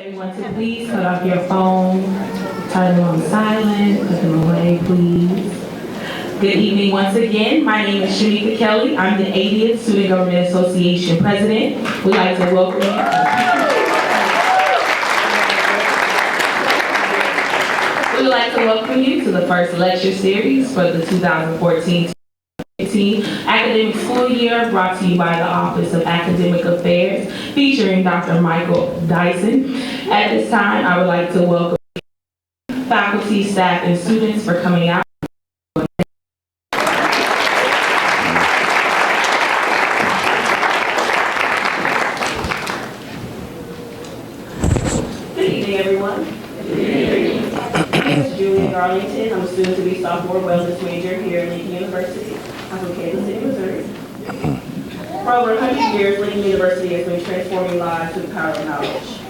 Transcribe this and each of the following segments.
Everyone to please cut off your phone, turn them on silent, put them away, please. Good evening once again. My name is Shamika Kelly. I'm the 80th Student Government Association President. We'd like to welcome you. We would like to welcome you to the first lecture series for the 2014 academic school year, brought to you by the Office of Academic Affairs, featuring Dr. Michael Dyson. At this time, I would like to welcome faculty, staff, and students for coming out. Good evening, everyone. Arlington. I'm a student to be sophomore wellness major here at Lincoln University. I'm from Kansas City, Missouri. For over 100 years, Lincoln University has been transforming lives through the power of knowledge.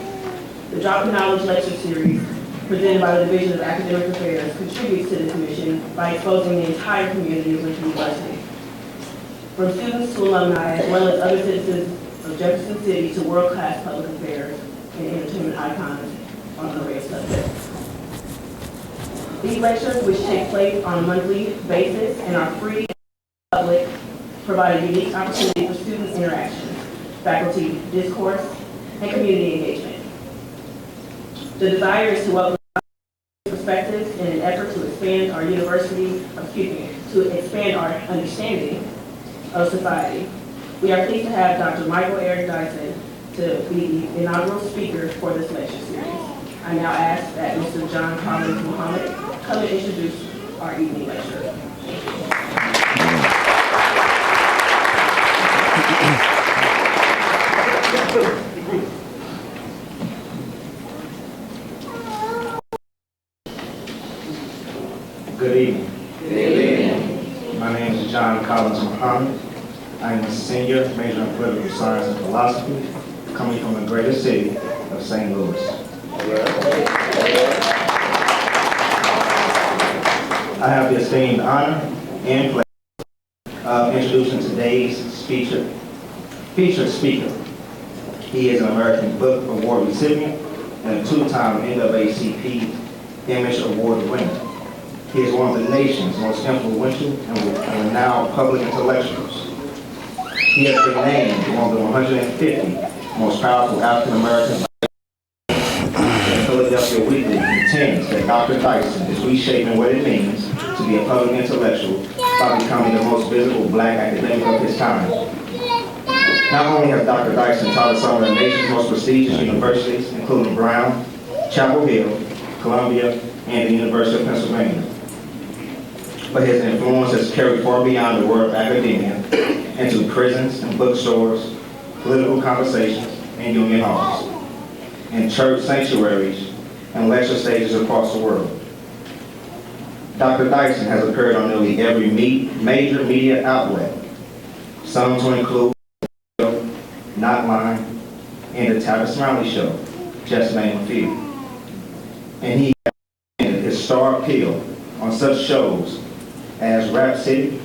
The Droppin Knowledge lecture series, presented by the Division of Academic Affairs, contributes to this mission by exposing the entire community of Lincoln University. From students to alumni, as well as other citizens of Jefferson City, to world-class public affairs and entertainment icons on an array of subjects. These lectures, which take place on a monthly basis and are free and public, provide a unique opportunity for student interactions, faculty discourse, and community engagement. The desire is to welcome perspectives in an effort to expand our expand our understanding of society. We are pleased to have Dr. Eric Dyson to be the inaugural speaker for this lecture series. I now ask that Mr. John Collins Muhammad come and introduce our evening lecture. Good evening. Good evening. My name is John Collins Muhammad. I am a senior major in political science and philosophy, coming from the greater city of St. Louis. I have the esteemed honor and pleasure of introducing today's featured speaker. He is an American Book Award recipient and a two-time NAACP Image Award winner. He is one of the nation's most influential and renowned public intellectuals. He has been named one of the 150 most powerful African Americans. Philadelphia Weekly contends that Dr. Dyson is reshaping what it means to be a public intellectual by becoming the most visible black academic of his time. Not only has Dr. Dyson taught at some of the nation's most prestigious universities, including Brown, Chapel Hill, Columbia, and the University of Pennsylvania, but his influence has carried far beyond the world of academia into prisons and bookstores, political conversations, and union halls, and church sanctuaries, and lecture stages across the world. Dr. Dyson has appeared on nearly every major media outlet, some to include Not Mine and the Tavis Smiley Show, just name a few. And he has his star appeal on such shows as Rap City,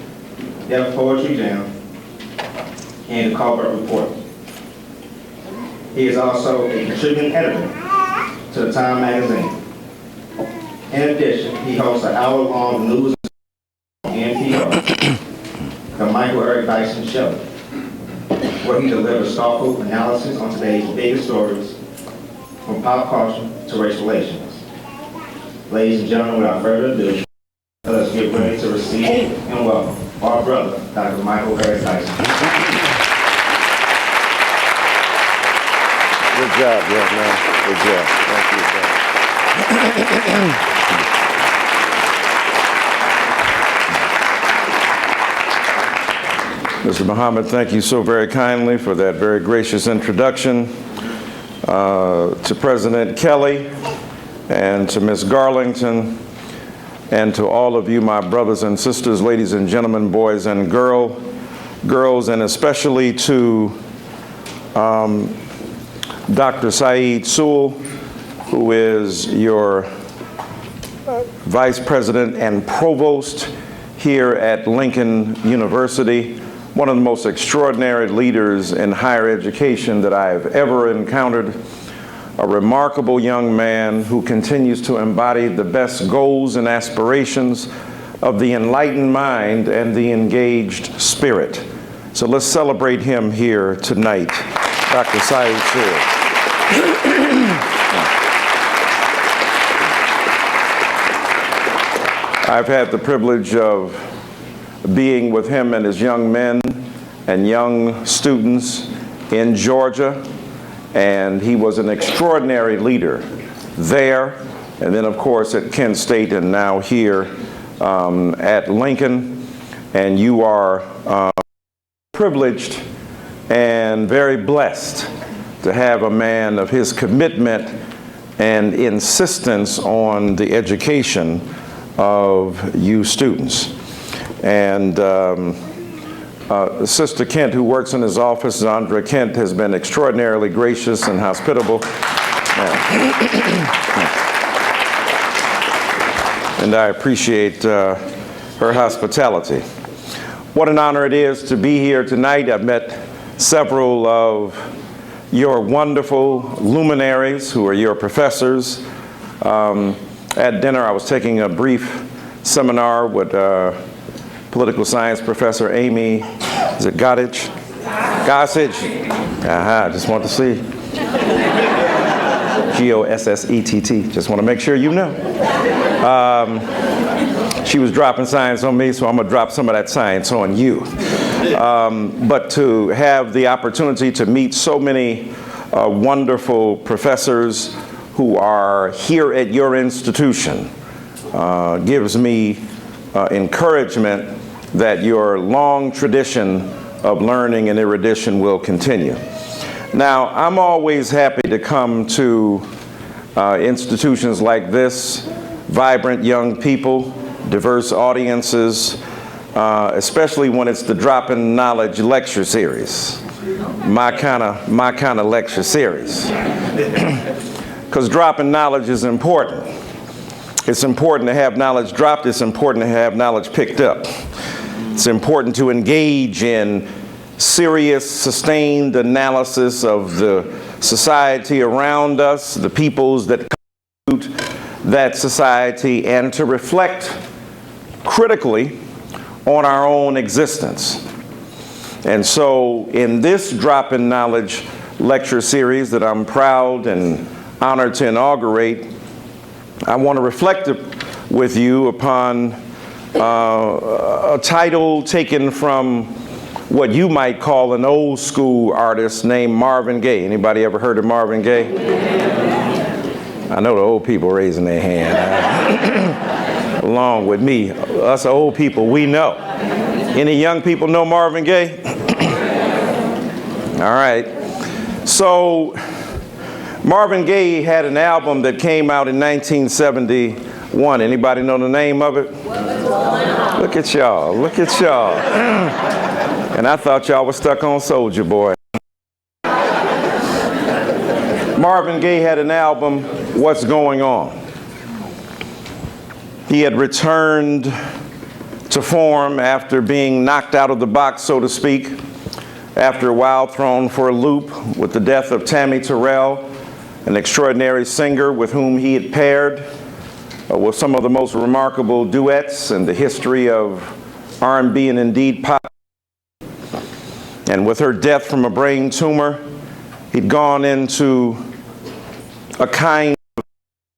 Def Poetry Jam, and the Colbert Report. He is also a contributing editor to the Time magazine. In addition, he hosts an hour-long news on NPR, The Michael Eric Dyson Show, where he delivers thoughtful analysis on today's biggest stories, from pop culture to race relations. Ladies and gentlemen, without further ado, let us get ready to receive and welcome our brother, Dr. Michael Eric Dyson. Good job, young man. Good job. Thank you, Mr. Muhammad, thank you so very kindly for that very gracious introduction to President Kelly and to Ms. Garlington and to all of you, my brothers and sisters, ladies and gentlemen, boys and girls, and especially to Dr. Saeed Sewell, who is your Vice President and Provost here at Lincoln University, one of the most extraordinary leaders in higher education that I've ever encountered. a remarkable young man who continues to embody the best goals and aspirations of the enlightened mind and the engaged spirit. So let's celebrate him here tonight, Dr. Saeed Sears. I've had the privilege of being with him and his young men and young students in Georgia, and he was an extraordinary leader there, and then of course at Kent State, and now here at Lincoln. And you are privileged and very blessed to have a man of his commitment and insistence on the education of you students. And Sister Kent, who works in his office, Zandra Kent, has been extraordinarily gracious and hospitable. And I appreciate her hospitality. What an honor it is to be here tonight. I've met several of your wonderful luminaries who are your professors. At dinner, I was taking a brief seminar with political science professor Amy, is it Gossage? I just want to see. G-O-S-S-E-T-T, just want to make sure you know. She was dropping science on me, so I'm gonna drop some of that science on you. But to have the opportunity to meet so many wonderful professors who are here at your institution gives me encouragement that your long tradition of learning and erudition will continue. Now, I'm always happy to come to institutions like this, vibrant young people, diverse audiences, especially when it's the Droppin Knowledge lecture series, my kind of lecture series. Because dropping knowledge is important. It's important to have knowledge dropped. It's important to have knowledge picked up. It's important to engage in serious, sustained analysis of the society around us, the peoples that constitute that society, and to reflect critically on our own existence. And so in this Droppin Knowledge lecture series that I'm proud and honored to inaugurate, I want to reflect with you upon a title taken from what you might call an old school artist named Marvin Gaye. Anybody ever heard of Marvin Gaye? I know the old people raising their hand. Along with me, us old people, we know. Any young people know Marvin Gaye? All right. So Marvin Gaye had an album that came out in 1971. Anybody know the name of it? Look at y'all, look at y'all. And I thought y'all were stuck on Soulja Boy. Marvin Gaye had an album, What's Going On? He had returned to form after being knocked out of the box, so to speak, after a while thrown for a loop with the death of Tammy Terrell, an extraordinary singer with whom he had paired with some of the most remarkable duets in the history of R&B and indeed pop. And with her death from a brain tumor, he'd gone into a kind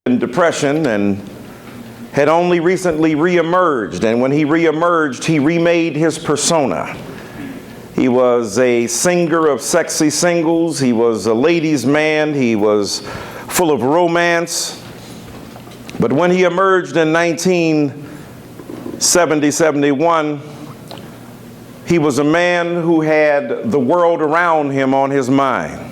of depression and had only recently reemerged. And when he reemerged, he remade his persona. He was a singer of sexy singles. He was a ladies' man. He was full of romance. But when he emerged in 1970-71, he was a man who had the world around him on his mind.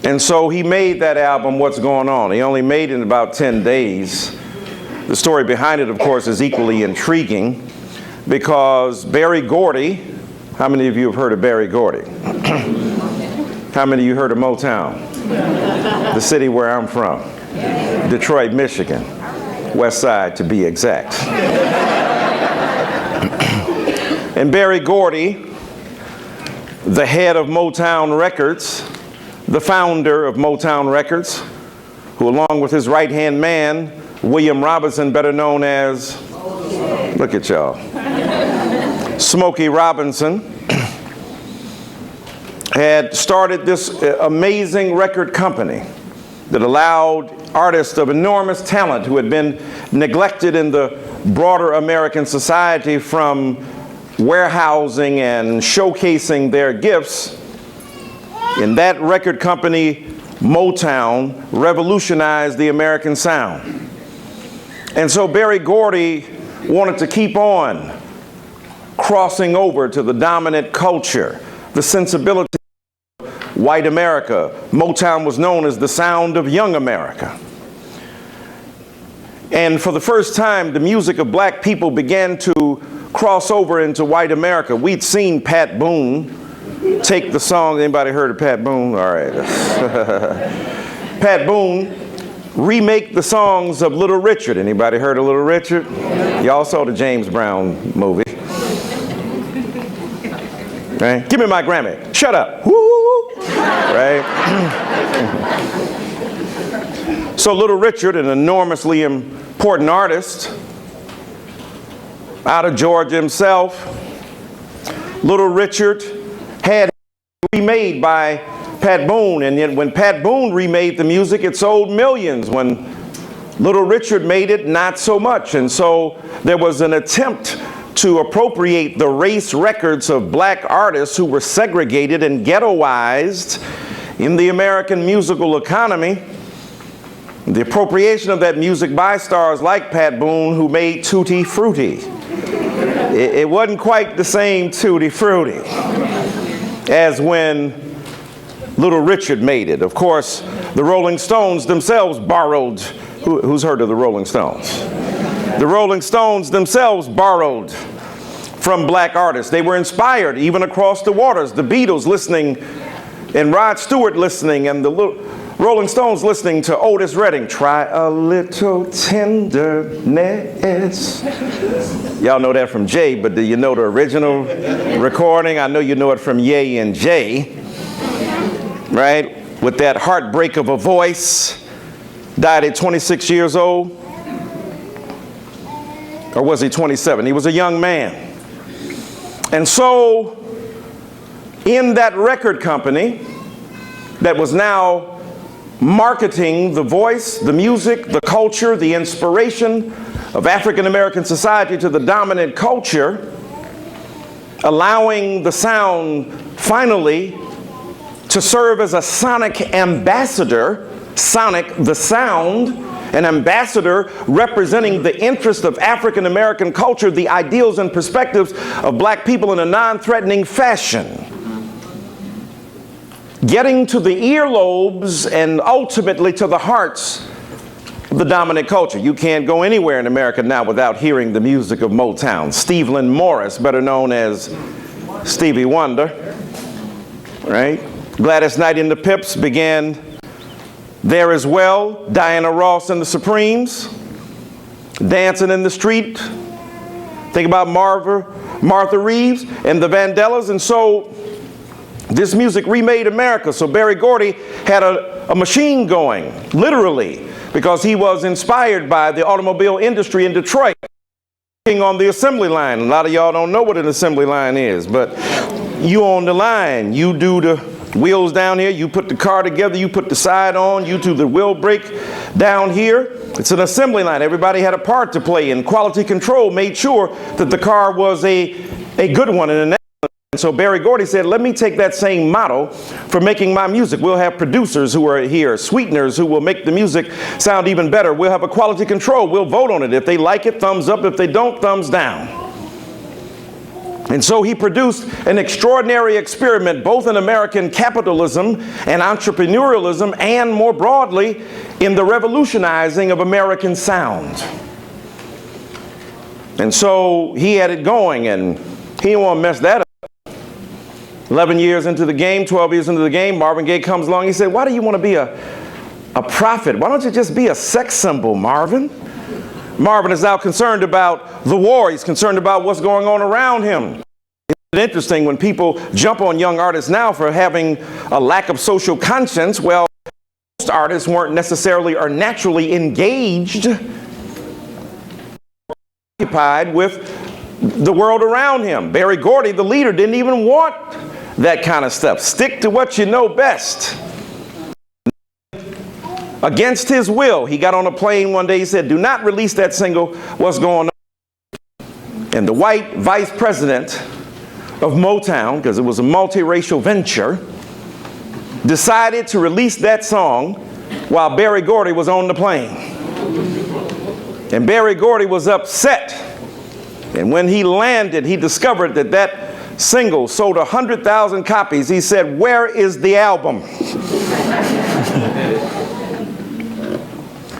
And so he made that album, What's Going On? He only made it in about 10 days. The story behind it, of course, is equally intriguing because Berry Gordy, how many of you have heard of Berry Gordy? How many of you heard of Motown? The city where I'm from, Detroit, Michigan, West Side to be exact. And Berry Gordy, the head of Motown Records, the founder of Motown Records, who along with his right-hand man, William Robinson, better known as, look at y'all, Smokey Robinson, had started this amazing record company that allowed artists of enormous talent who had been neglected in the broader American society from warehousing and showcasing their gifts. In that record company, Motown revolutionized the American sound. And so Berry Gordy wanted to keep on crossing over to the dominant culture, the sensibility of white America. Motown was known as the sound of young America. And for the first time, the music of black people began to cross over into white America. We'd seen Pat Boone take the song. Anybody heard of Pat Boone? All right. Pat Boone remake the songs of Little Richard. Anybody heard of Little Richard? Y'all saw the James Brown movie. Right? Give me my Grammy. Shut up. Woo! Right? So Little Richard, an enormously important artist out of Georgia himself, Little Richard had remade by Pat Boone, and yet when Pat Boone remade the music, it sold millions. When Little Richard made it, not so much. And so there was an attempt to appropriate the race records of black artists who were segregated and ghettoized in the American musical economy. The appropriation of that music by stars like Pat Boone, who made Tutti Frutti. It wasn't quite the same Tutti Frutti as when Little Richard made it. Of course, the Rolling Stones themselves borrowed. Who's heard of the Rolling Stones? The Rolling Stones themselves borrowed from black artists. They were inspired even across the waters. The Beatles listening, and Rod Stewart listening, and the Rolling Stones listening to Otis Redding. Try a little tenderness. Y'all know that from Jay, but do you know the original recording? I know you know it from Ye and Jay. Right? With that heartbreak of a voice. Died at 26 years old. Or was he 27? He was a young man. And so, in that record company that was now marketing the voice, the music, the culture, the inspiration of African American society to the dominant culture, allowing the sound finally to serve as a sonic ambassador, sonic the sound, an ambassador representing the interest of African American culture, the ideals and perspectives of black people in a non-threatening fashion. Getting to the earlobes and ultimately to the hearts of the dominant culture. You can't go anywhere in America now without hearing the music of Motown. Stevlin Morris, better known as Stevie Wonder, right? Gladys Knight and the Pips began there as well. Diana Ross and the Supremes, Dancing in the Street. Think about Martha Reeves and the Vandellas. And so this music remade America. So Berry Gordy had a machine going, literally, because he was inspired by the automobile industry in Detroit. On the assembly line. A lot of y'all don't know what an assembly line is, but you on the line, you do the wheels down here, you put the car together, you put the side on, you do the wheel brake down here. It's an assembly line. Everybody had a part to play, and quality control made sure that the car was a good one and an excellent. And so Berry Gordy said, let me take that same model for making my music. We'll have producers who are here, sweeteners who will make the music sound even better. We'll have a quality control. We'll vote on it. If they like it, thumbs up. If they don't, thumbs down. And so he produced an extraordinary experiment, both in American capitalism and entrepreneurialism, and more broadly, in the revolutionizing of American sound. And so he had it going, and he didn't want to mess that up. 11 years into the game, 12 years into the game, Marvin Gaye comes along. He said, why do you want to be a prophet? Why don't you just be a sex symbol, Marvin? Marvin is now concerned about the war. He's concerned about what's going on around him. Interesting when people jump on young artists now for having a lack of social conscience. Well, most artists weren't necessarily or naturally engaged, occupied with the world around him. Berry Gordy, the leader, didn't even want that kind of stuff. Stick to what you know best. Against his will, he got on a plane one day. He said, "Do not release that single. What's going on?" And the white vice president of Motown, because it was a multiracial venture, decided to release that song while Berry Gordy was on the plane. And Berry Gordy was upset. And when he landed, he discovered that that single sold 100,000 copies. He said, "Where is the album?"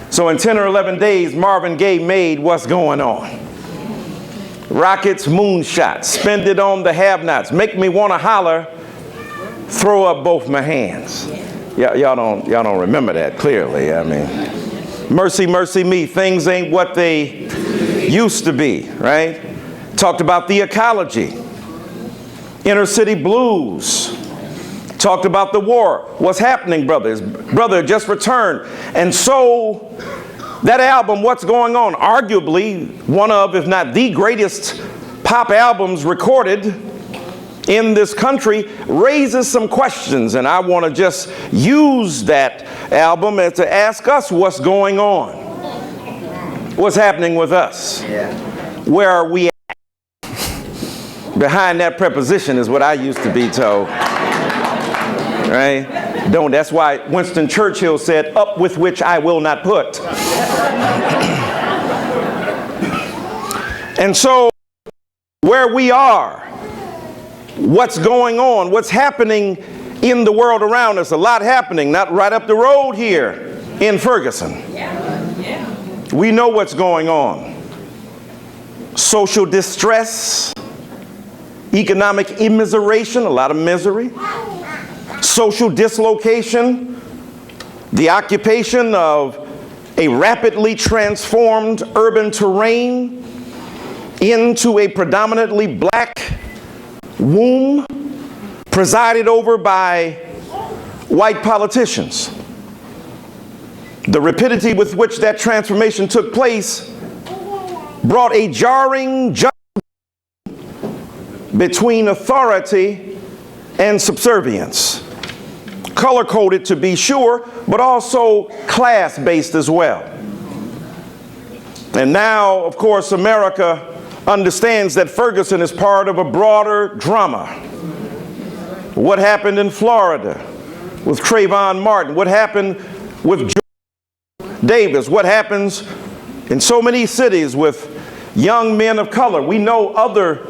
So in 10 or 11 days, Marvin Gaye made What's Going On. Rockets, moonshots, spend it on the have-nots, make me want to holler, throw up both my hands. Y'all don't remember that clearly. I mean, Mercy, Mercy Me, things ain't what they used to be, right? Talked about the ecology. Inner City Blues. Talked about the war. What's happening, brothers? Brother just returned. And so that album, What's Going On, arguably one of, if not the greatest pop albums recorded in this country, raises some questions. And I want to just use that album to ask us what's going on. What's happening with us? Where are we at? Behind that preposition is what I used to be told. Right? That's why Winston Churchill said, "Up with which I will not put." And so, where we are, what's going on, what's happening in the world around us, a lot happening, not right up the road here in Ferguson. We know what's going on. Social distress, economic immiseration, a lot of misery. Social dislocation, the occupation of a rapidly transformed urban terrain into a predominantly black womb presided over by white politicians. The rapidity with which that transformation took place brought a jarring juxtaposition between authority and subservience. Color-coded to be sure, but also class-based as well. And now, of course, America understands that Ferguson is part of a broader drama. What happened in Florida with Trayvon Martin? What happened with George Davis? What happens in so many cities with young men of color? We know other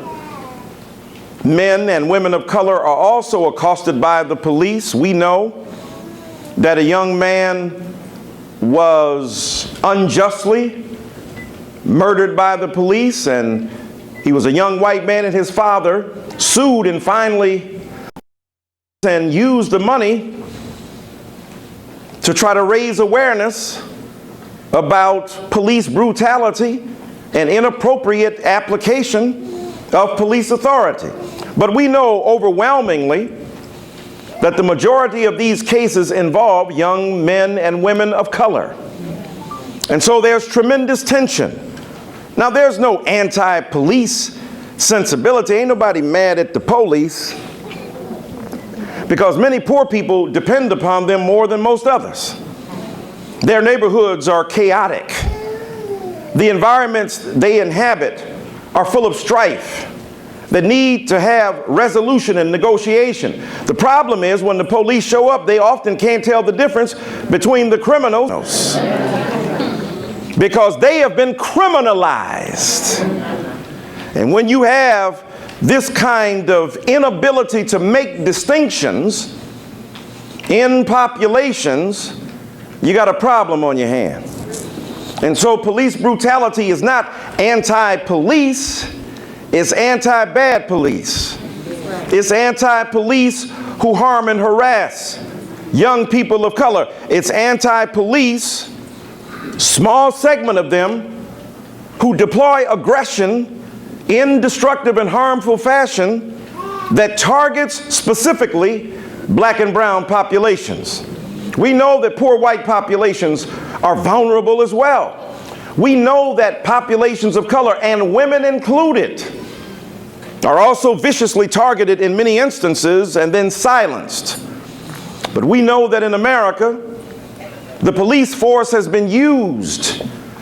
men and women of color are also accosted by the police. We know that a young man was unjustly murdered by the police, and he was a young white man, and his father sued and finally used the money to try to raise awareness about police brutality and inappropriate application of police authority. But we know overwhelmingly that the majority of these cases involve young men and women of color. And so there's tremendous tension. Now, there's no anti-police sensibility. Ain't nobody mad at the police, because many poor people depend upon them more than most others. Their neighborhoods are chaotic. The environments they inhabit are full of strife that need to have resolution and negotiation. The problem is when the police show up, they often can't tell the difference between the criminals because they have been criminalized. And when you have this kind of inability to make distinctions in populations, you got a problem on your hand. And so police brutality is not anti-police, it's anti-bad police. It's anti-police who harm and harass young people of color. It's anti-police, small segment of them, who deploy aggression in destructive and harmful fashion that targets specifically black and brown populations. We know that poor white populations are vulnerable as well. We know that populations of color, and women included, are also viciously targeted in many instances and then silenced. But we know that in America, the police force has been used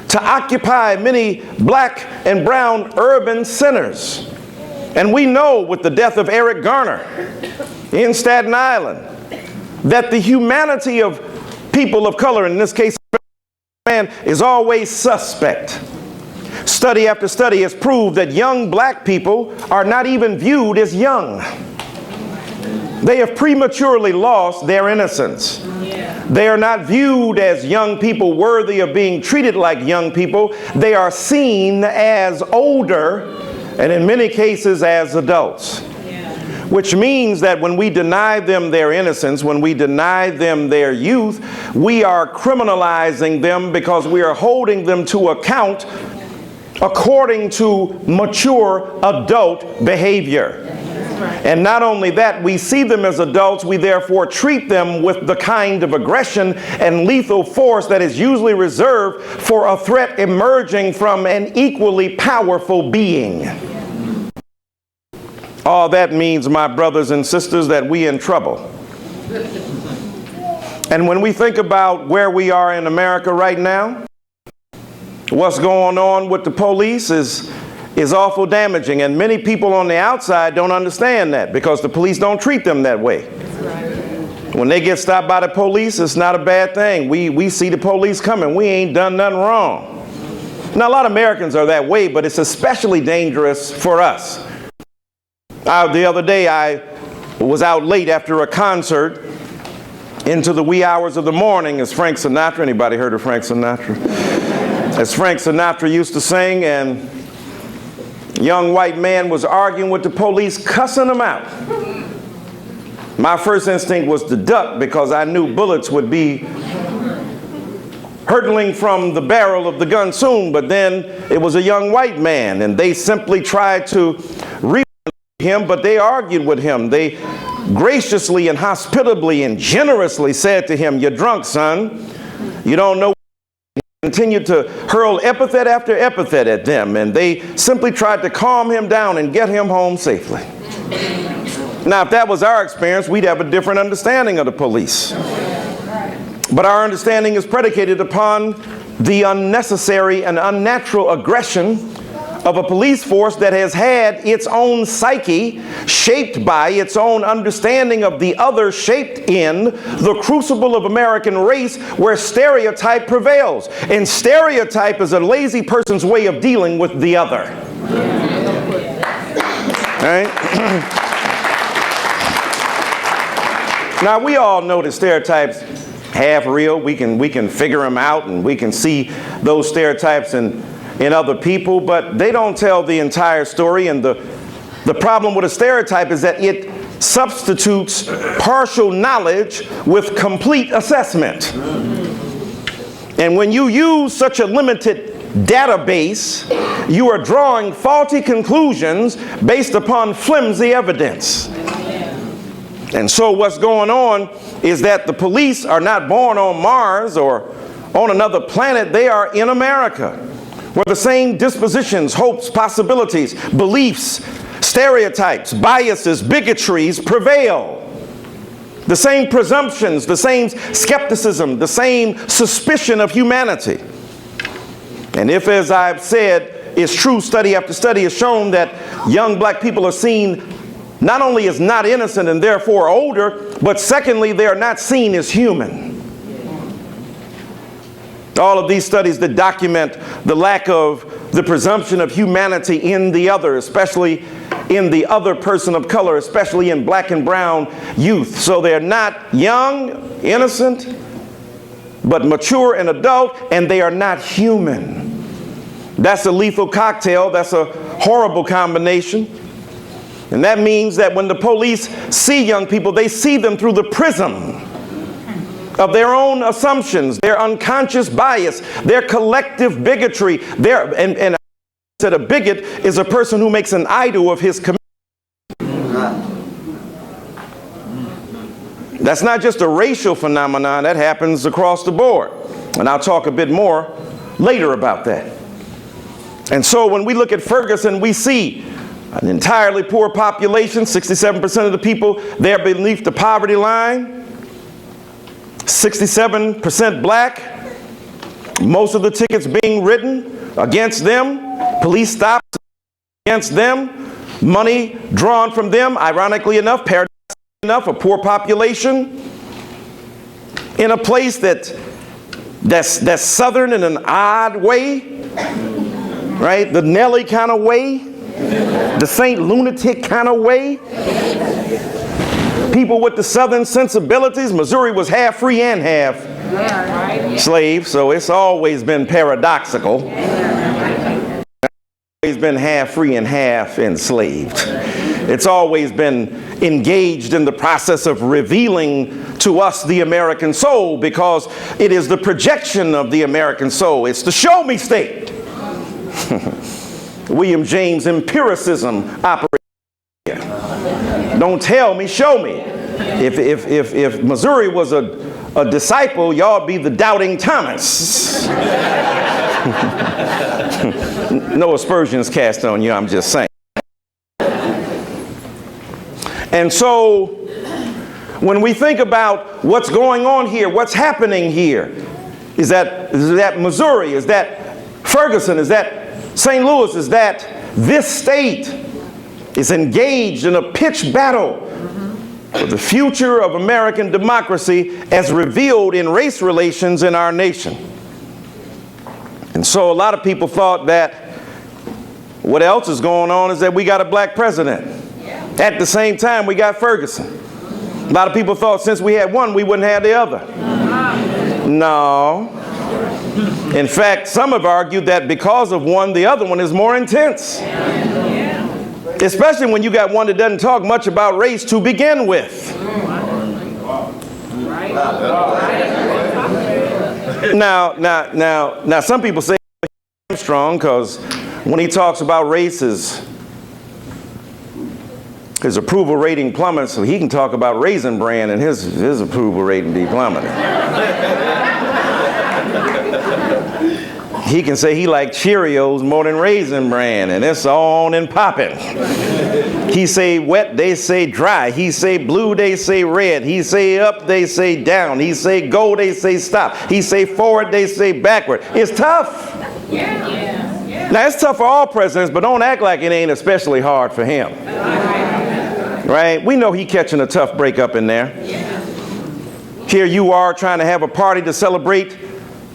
to occupy many black and brown urban centers. And we know with the death of Eric Garner in Staten Island that the humanity of people of color, in this case man, is always suspect. Study after study has proved that young black people are not even viewed as young. They have prematurely lost their innocence. They are not viewed as young people worthy of being treated like young people. They are seen as older, and in many cases as adults. Which means that when we deny them their innocence, when we deny them their youth, we are criminalizing them because we are holding them to account according to mature adult behavior. And not only that, we see them as adults, we therefore treat them with the kind of aggression and lethal force that is usually reserved for a threat emerging from an equally powerful being. All that means, my brothers and sisters, that we in trouble. And when we think about where we are in America right now, what's going on with the police is awful damaging, and many people on the outside don't understand that because the police don't treat them that way. When they get stopped by the police, it's not a bad thing. We see the police coming. We ain't done nothing wrong. Now, a lot of Americans are that way, but it's especially dangerous for us. The other day, I was out late after a concert into the wee hours of the morning, as Frank Sinatra. Anybody heard of Frank Sinatra? As Frank Sinatra used to sing, and a young white man was arguing with the police, cussing them out. My first instinct was to duck because I knew bullets would be hurtling from the barrel of the gun soon, but then it was a young white man, and they simply tried to reach him, but they argued with him. They graciously and hospitably and generously said to him, "You're drunk, son. You don't know." Continued to hurl epithet after epithet at them, and they simply tried to calm him down and get him home safely. Now, if that was our experience, we'd have a different understanding of the police. But our understanding is predicated upon the unnecessary and unnatural aggression of a police force that has had its own psyche shaped by its own understanding of the other, shaped in the crucible of American race where stereotype prevails. And stereotype is a lazy person's way of dealing with the other. Right? Now, we all know that stereotypes half real. We can figure them out, and we can see those stereotypes in other people, but they don't tell the entire story. And the problem with a stereotype is that it substitutes partial knowledge with complete assessment. And when you use such a limited database, you are drawing faulty conclusions based upon flimsy evidence. And so what's going on is that the police are not born on Mars or on another planet. They are in America, where the same dispositions, hopes, possibilities, beliefs, stereotypes, biases, bigotries prevail. The same presumptions, the same skepticism, the same suspicion of humanity. And if, as I've said, is true, study after study has shown that young black people are seen not only as not innocent and therefore older, but secondly, they are not seen as human. All of these studies that document the lack of the presumption of humanity in the other, especially in the other person of color, especially in black and brown youth. So they're not young, innocent, but mature and adult, and they are not human. That's a lethal cocktail. That's a horrible combination. And that means that when the police see young people, they see them through the prism of their own assumptions, their unconscious bias, their collective bigotry. And I said a bigot is a person who makes an idol of his community. That's not just a racial phenomenon, that happens across the board. And I'll talk a bit more later about that. And so when we look at Ferguson, we see an entirely poor population, 67% of the people there beneath the poverty line, 67% black, most of the tickets being written against them, police stops against them, money drawn from them, ironically enough, paradoxically enough, a poor population in a place that's southern in an odd way, right? The Nelly kind of way, the Saint Lunatic kind of way. People with the southern sensibilities. Missouri was half free and half slave, so it's always been paradoxical. It's always been half free and half enslaved. It's always been engaged in the process of revealing to us the American soul, because it is the projection of the American soul. It's the show me state. William James empiricism operates here. Don't tell me, show me. If Missouri was a disciple, y'all be the doubting Thomas. No aspersions cast on you, I'm just saying. And so when we think about what's going on here, what's happening here, is that Missouri, is that Ferguson, is that St. Louis, is that this state is engaged in a pitched battle for the future of American democracy as revealed in race relations in our nation. And so a lot of people thought that what else is going on is that we got a black president. At the same time, we got Ferguson. A lot of people thought since we had one, we wouldn't have the other. No. In fact, some have argued that because of one, the other one is more intense. Especially when you got one that doesn't talk much about race to begin with. Now, some people say he's strong because when he talks about race, his approval rating plummets, so he can talk about Raisin Bran and his approval rating be plummeted. He can say he liked Cheerios more than Raisin Bran, and it's on and popping. He say wet, they say dry. He say blue, they say red. He say up, they say down. He say go, they say stop. He say forward, they say backward. It's tough. Now, it's tough for all presidents, but don't act like it ain't especially hard for him. Right? We know he catching a tough break up in there. Here you are trying to have a party to celebrate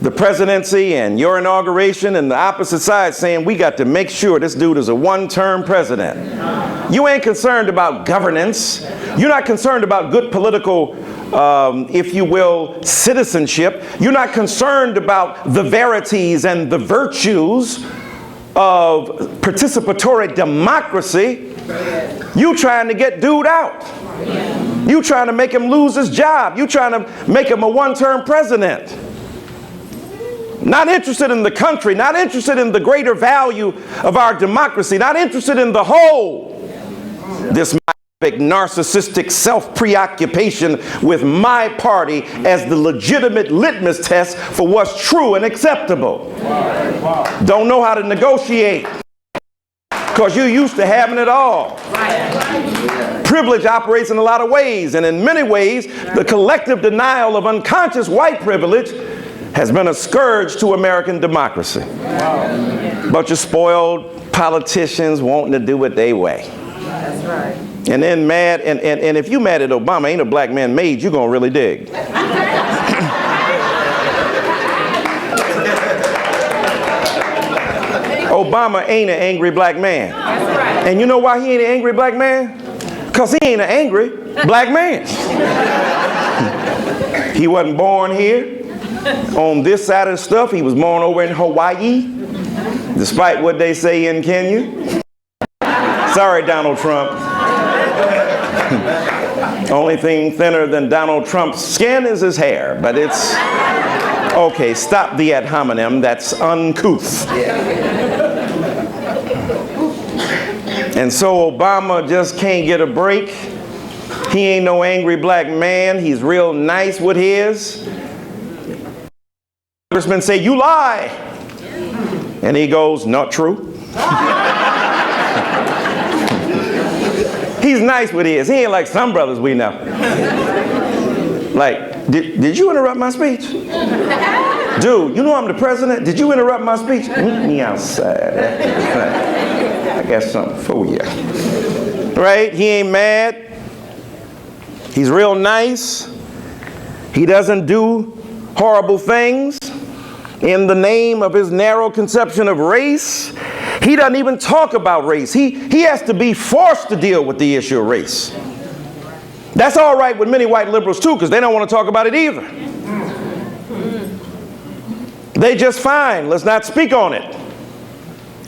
the presidency and your inauguration, and the opposite side saying we got to make sure this dude is a one-term president. You ain't concerned about governance. You're not concerned about good political, if you will, citizenship. You're not concerned about the verities and the virtues of participatory democracy. You trying to get dude out. You trying to make him lose his job. You trying to make him a one-term president. Not interested in the country, not interested in the greater value of our democracy, not interested in the whole. This myopic, narcissistic self-preoccupation with my party as the legitimate litmus test for what's true and acceptable. Don't know how to negotiate because you're used to having it all. Privilege operates in a lot of ways, and in many ways, the collective denial of unconscious white privilege has been a scourge to American democracy. Bunch of spoiled politicians wanting to do it their way. That's right. And then mad, and if you mad at Obama, ain't a black man made, you're gonna really dig. Obama ain't an angry black man. That's right. And you know why he ain't an angry black man? Because he ain't an angry black man. He wasn't born here. On this side of the stuff, he was born over in Hawaii, despite what they say in Kenya. Sorry, Donald Trump. Only thing thinner than Donald Trump's skin is his hair, but it's okay. Stop the ad hominem. That's uncouth. And so Obama just can't get a break. He ain't no angry black man. He's real nice with his. Congressmen say, you lie. And he goes, not true. He's nice with his. He ain't like some brothers we know. Like, did you interrupt my speech? Dude, you know I'm the president. Did you interrupt my speech? Meet me outside. I got something for you. Right? He ain't mad. He's real nice. He doesn't do horrible things in the name of his narrow conception of race. He doesn't even talk about race. He has to be forced to deal with the issue of race. That's all right with many white liberals too, because they don't want to talk about it either. They just fine. Let's not speak on it.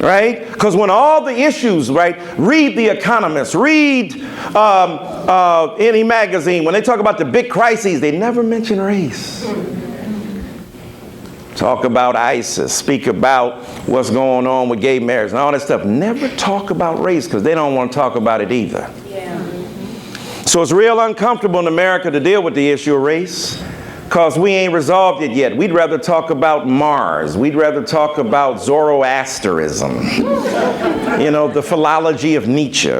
Right? Because when all the issues, right, read The Economist, read any magazine, when they talk about the big crises, they never mention race. Talk about ISIS, speak about what's going on with gay marriage and all that stuff. Never talk about race because they don't want to talk about it either. Yeah. So it's real uncomfortable in America to deal with the issue of race because we ain't resolved it yet. We'd rather talk about Mars. We'd rather talk about Zoroastrianism. You know, the philology of Nietzsche.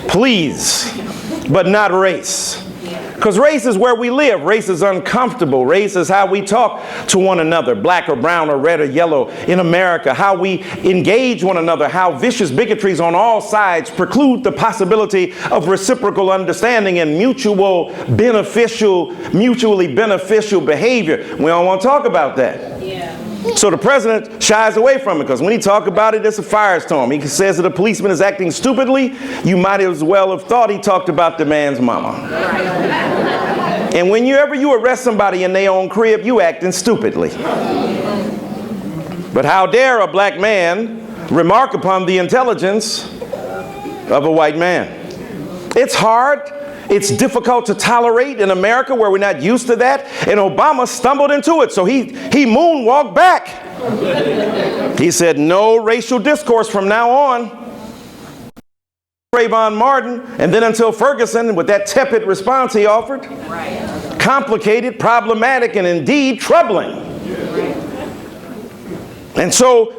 Please, but not race. Because race is where we live. Race is uncomfortable. Race is how we talk to one another, black or brown or red or yellow in America, how we engage one another, how vicious bigotries on all sides preclude the possibility of reciprocal understanding and mutually beneficial behavior. We don't want to talk about that. Yeah. So the president shies away from it because when he talks about it, it's a firestorm. He says that a policeman is acting stupidly. You might as well have thought he talked about the man's mama. And whenever you arrest somebody in their own crib, you acting stupidly. But how dare a black man remark upon the intelligence of a white man? It's hard. It's difficult to tolerate in America where we're not used to that. And Obama stumbled into it, so he moonwalked back. He said, no racial discourse from now on. Trayvon Martin, and then until Ferguson, with that tepid response he offered. Right. Complicated, problematic, and indeed troubling. Right. And so,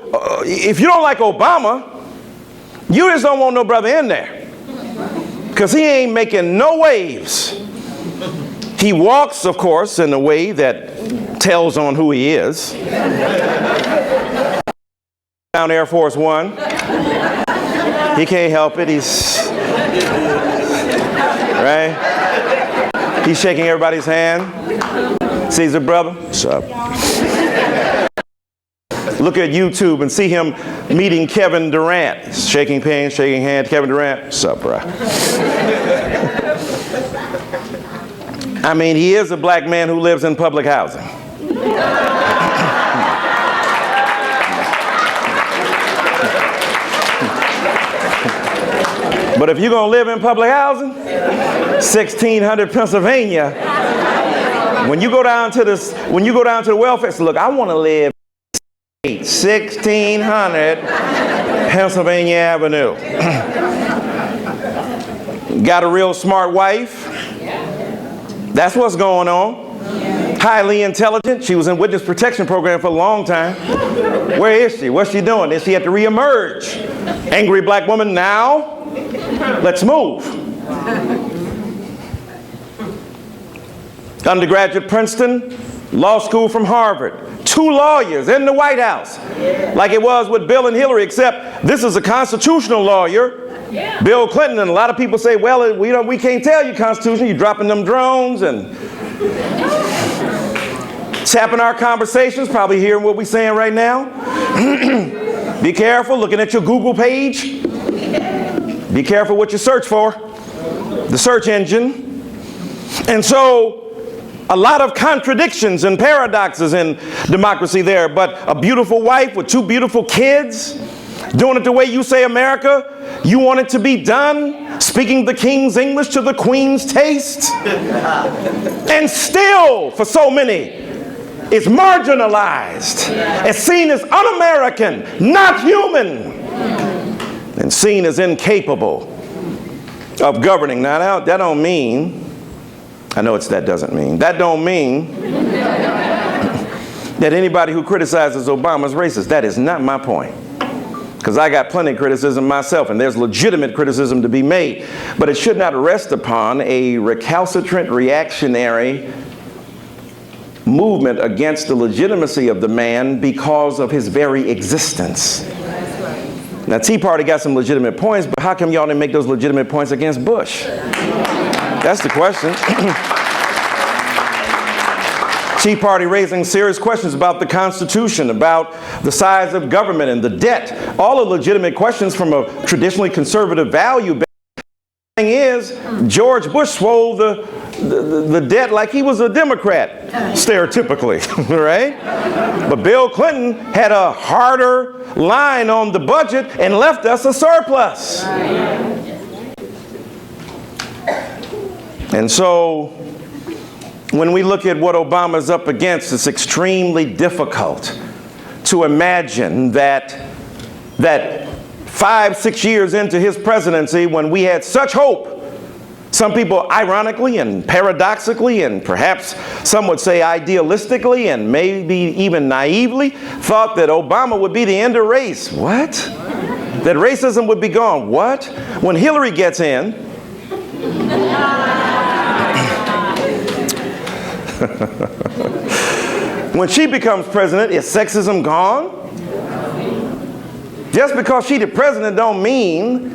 if you don't like Obama, you just don't want no brother in there. Because he ain't making no waves. He walks, of course, in a way that tells on who he is. Down Air Force One. He can't help it. He's right. He's shaking everybody's hand. Caesar brother, what's up? Look at YouTube and see him meeting Kevin Durant. Shaking hands, shaking hands. Kevin Durant, what's up, bro? I mean, he is a black man who lives in public housing. But if you're going to live in public housing, 1600 Pennsylvania, when you go down to the welfare, so look, I want to live 1600 Pennsylvania Avenue. Got a real smart wife. That's what's going on. Highly intelligent. She was in witness protection program for a long time. Where is she? What's she doing? Is she had to reemerge? Angry black woman now? Let's move. Undergraduate Princeton, law school from Harvard. 2 lawyers in the White House. Like it was with Bill and Hillary, except this is a constitutional lawyer. Yeah. Bill Clinton, and a lot of people say, well, we can't tell you Constitution. You're dropping them drones and tapping our conversations, probably hearing what we're saying right now. Be careful looking at your Google page. Be careful what you search for. The search engine. And so a lot of contradictions and paradoxes in democracy there, but a beautiful wife with 2 beautiful kids, doing it the way you say America, you want it to be done, speaking the king's English to the queen's taste. And still, for so many, it's marginalized, it's seen as un-American, not human, and seen as incapable. of governing. Now, that don't mean, I know that doesn't mean, that don't mean that anybody who criticizes Obama is racist. That is not my point. Because I got plenty of criticism myself, and there's legitimate criticism to be made. But it should not rest upon a recalcitrant, reactionary movement against the legitimacy of the man because of his very existence. Now, Tea Party got some legitimate points, but how come y'all didn't make those legitimate points against Bush? That's the question. Tea Party raising serious questions about the Constitution, about the size of government and the debt. All are legitimate questions from a traditionally conservative value. The thing is, George Bush swole the debt like he was a Democrat, stereotypically, right? But Bill Clinton had a harder line on the budget and left us a surplus. And so, when we look at what Obama's up against, it's extremely difficult to imagine that 5-6 years into his presidency, when we had such hope, some people ironically and paradoxically and perhaps some would say idealistically and maybe even naively thought that Obama would be the end of race. What? That racism would be gone. What? When Hillary gets in, when she becomes president, is sexism gone? Just because she's the president don't mean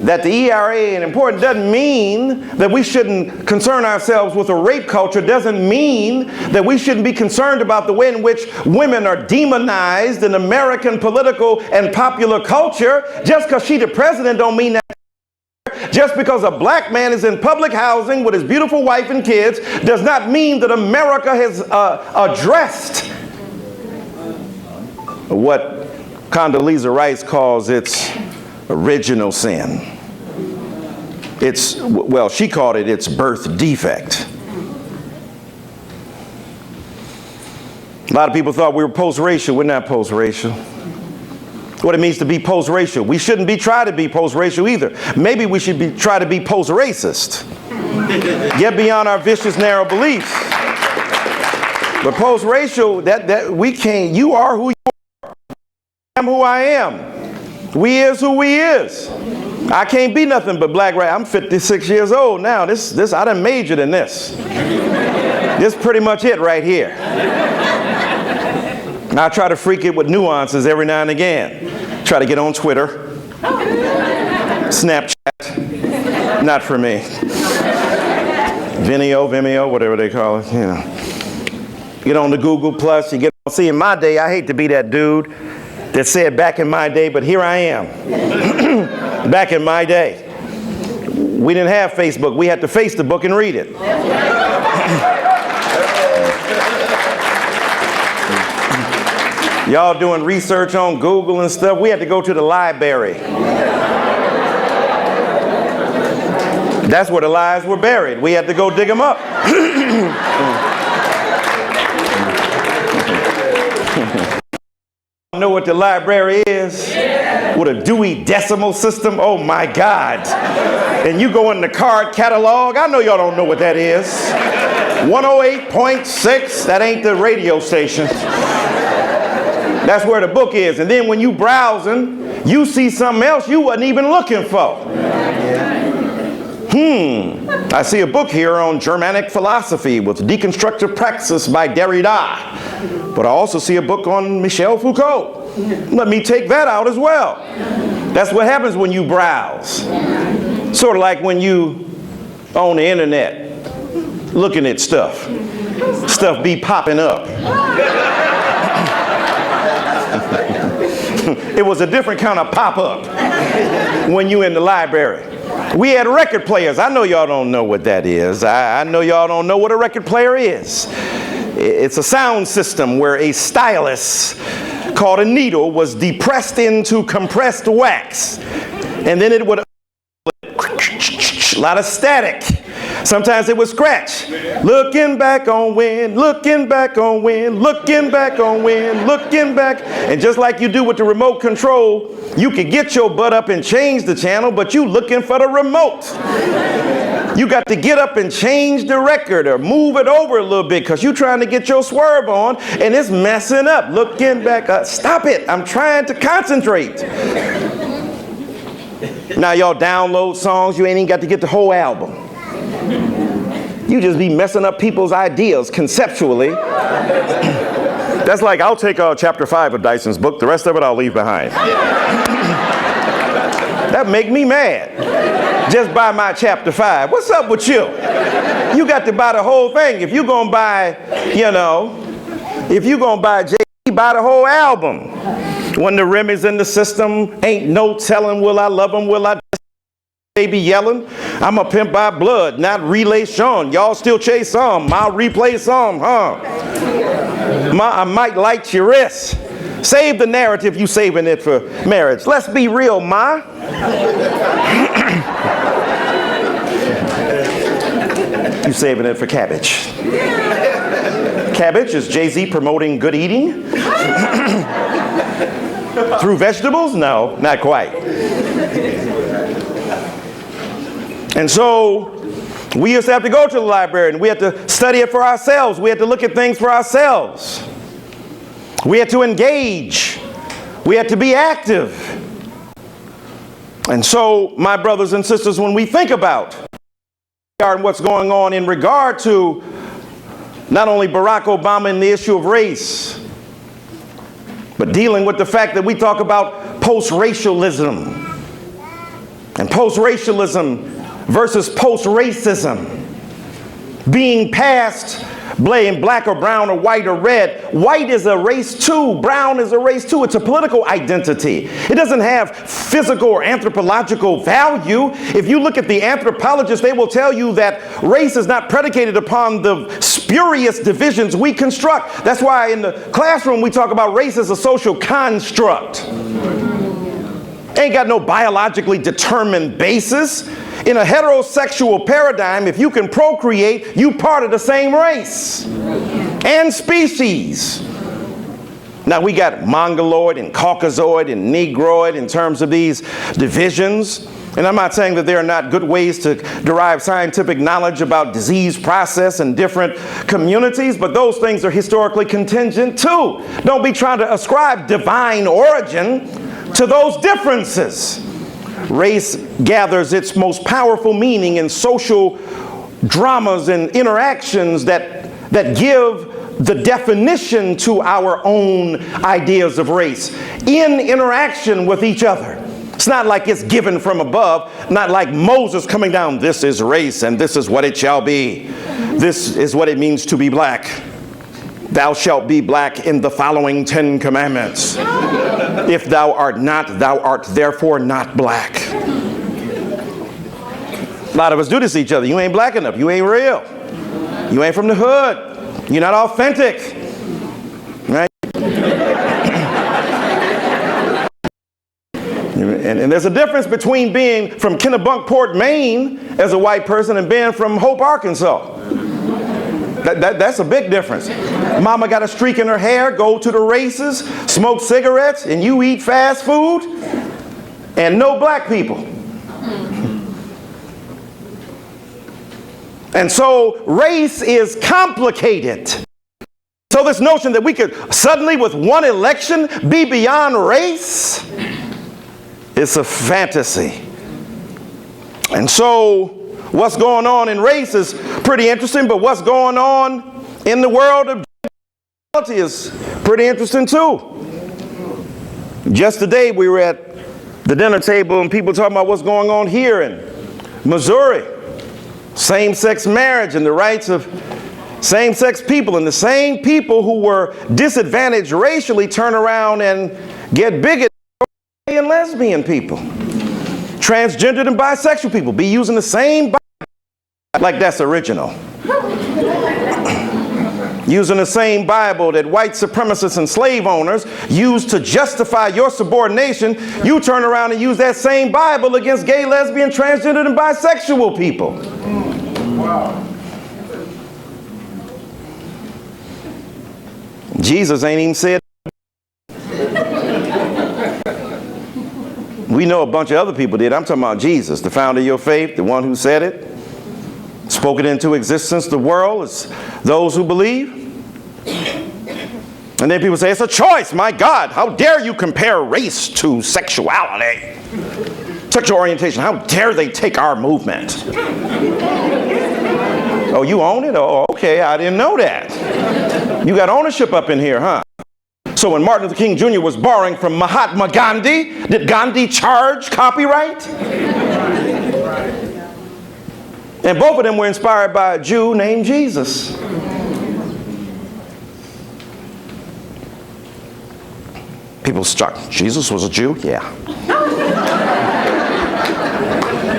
that the ERA ain't important. Doesn't mean that we shouldn't concern ourselves with a rape culture. Doesn't mean that we shouldn't be concerned about the way in which women are demonized in American political and popular culture. Just because she's the president don't mean that. Just because a black man is in public housing with his beautiful wife and kids does not mean that America has addressed what Condoleezza Rice calls its original sin. Well, she called it its birth defect. A lot of people thought we were post-racial. We're not post-racial. What it means to be post-racial. We shouldn't try to be post-racial either. Maybe we should try to be post-racist. Get beyond our vicious, narrow beliefs. But post-racial, that we can't. You are who you are. I am who I am. We is who we is. I can't be nothing but black, right? I'm 56 years old now. This I done majored in this. This is pretty much it right here. And I try to freak it with nuances every now and again. Try to get on Twitter, Snapchat, not for me. Vimeo, whatever they call it, you know. Get on the Google Plus, you get on. See, in my day, I hate to be that dude that said back in my day, but here I am. Back in my day. We didn't have Facebook. We had to face the book and read it. Y'all doing research on Google and stuff, we had to go to the library. That's where the lies were buried. We had to go dig them up. Know what the library is? With a Dewey Decimal System? Oh my God. And you go in the card catalog, I know y'all don't know what that is. 108.6, that ain't the radio station. That's where the book is. And then when you browsing, you see something else you wasn't even looking for. I see a book here on Germanic philosophy with deconstructive praxis by Derrida. But I also see a book on Michel Foucault. Let me take that out as well. That's what happens when you browse. Sort of like when you on the internet looking at stuff. Stuff be popping up. It was a different kind of pop-up when you in the library. We had record players. I know y'all don't know what that is. I know y'all don't know what a record player is. It's a sound system where a stylus called a needle was depressed into compressed wax. And then it would a lot of static. Sometimes it would scratch. Looking back on when, looking back on when, looking back on when, looking back. And just like you do with the remote control, you could get your butt up and change the channel, but you looking for the remote. You got to get up and change the record or move it over a little bit because you're trying to get your swerve on and it's messing up. Looking back, stop it. I'm trying to concentrate. Now y'all download songs, you ain't even got to get the whole album. You just be messing up people's ideas conceptually. That's like, I'll take chapter 5 of Dyson's book, the rest of it I'll leave behind. That make me mad. Just buy my chapter 5. What's up with you? You got to buy the whole thing. If you're going to buy, if you're going to buy Jay-Z, buy the whole album. When the rim is in the system, ain't no telling will I love him, will I baby yelling. I'm a pimp by blood, not relation. Y'all still chase some, I'll replay some, huh? I might light your wrist. Save the narrative, you saving it for marriage. Let's be real, ma. You saving it for cabbage. Cabbage is Jay-Z promoting good eating? Through vegetables? No, not quite. And so we used to have to go to the library and we had to study it for ourselves. We had to look at things for ourselves. We had to engage. We had to be active. And so, my brothers and sisters, when we think about what's going on in regard to not only Barack Obama and the issue of race, but dealing with the fact that we talk about post-racialism and post-racialism versus post-racism being past being black or brown or white or red. White is a race too. Brown is a race too. It's a political identity. It doesn't have physical or anthropological value. If you look at the anthropologists, they will tell you that race is not predicated upon the spurious divisions we construct. That's why in the classroom we talk about race as a social construct. Ain't got no biologically determined basis. In a heterosexual paradigm, if you can procreate, you part of the same race and species. Now we got Mongoloid and Caucasoid and Negroid in terms of these divisions. And I'm not saying that there are not good ways to derive scientific knowledge about disease process in different communities, but those things are historically contingent too. Don't be trying to ascribe divine origin to those differences. Race gathers its most powerful meaning in social dramas and interactions that give the definition to our own ideas of race in interaction with each other. It's not like it's given from above, not like Moses coming down, this is race and this is what it shall be. This is what it means to be black. Thou shalt be black in the following 10 commandments. If thou art not, thou art therefore not black. A lot of us do this to each other. You ain't black enough. You ain't real. You ain't from the hood. You're not authentic. Right? And there's a difference between being from Kennebunkport, Maine as a white person and being from Hope, Arkansas. That's a big difference. Mama got a streak in her hair, go to the races, smoke cigarettes, and you eat fast food, and no black people. And so race is complicated. So this notion that we could suddenly with one election be beyond race, it's a fantasy. And so what's going on in race is pretty interesting, but what's going on in the world of reality is pretty interesting too. Just today we were at the dinner table and people talking about what's going on here in Missouri. Same-sex marriage and the rights of same-sex people, and the same people who were disadvantaged racially turn around and get bigoted against gay and lesbian people. Transgendered and bisexual people be using the same Bible like that's original. Using the same Bible that white supremacists and slave owners use to justify your subordination, you turn around and use that same Bible against gay, lesbian, transgendered, and bisexual people. Jesus ain't even said. We know a bunch of other people did. I'm talking about Jesus, the founder of your faith, the one who said it, spoke it into existence. The world is those who believe. And then people say, it's a choice. My God, how dare you compare race to sexuality? Sexual orientation, how dare they take our movement? Oh, you own it? Oh, okay, I didn't know that. You got ownership up in here, huh? So when Martin Luther King Jr. was borrowing from Mahatma Gandhi, did Gandhi charge copyright? And both of them were inspired by a Jew named Jesus. People struck. Jesus was a Jew? Yeah.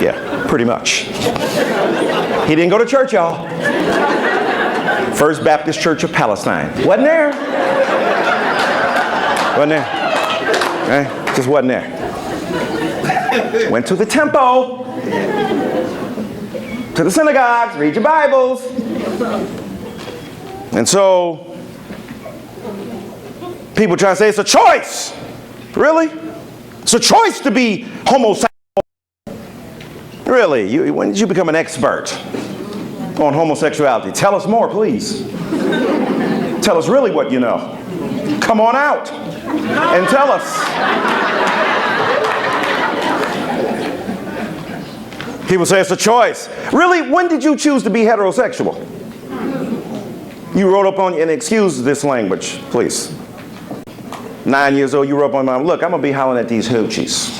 Yeah, pretty much. He didn't go to church, y'all. First Baptist Church of Palestine. Wasn't there? Wasn't there? Just wasn't there. Went to the temple, to the synagogues, read your Bibles. And so, people try to say it's a choice. Really? It's a choice to be homosexual. Really? When did you become an expert on homosexuality? Tell us more, please. Tell us really what you know. Come on out and tell us. People say it's a choice. Really? When did you choose to be heterosexual? You wrote up on, and excuse this language, please. 9 years old, you wrote up on mom, look, I'm going to be hollering at these hoochies.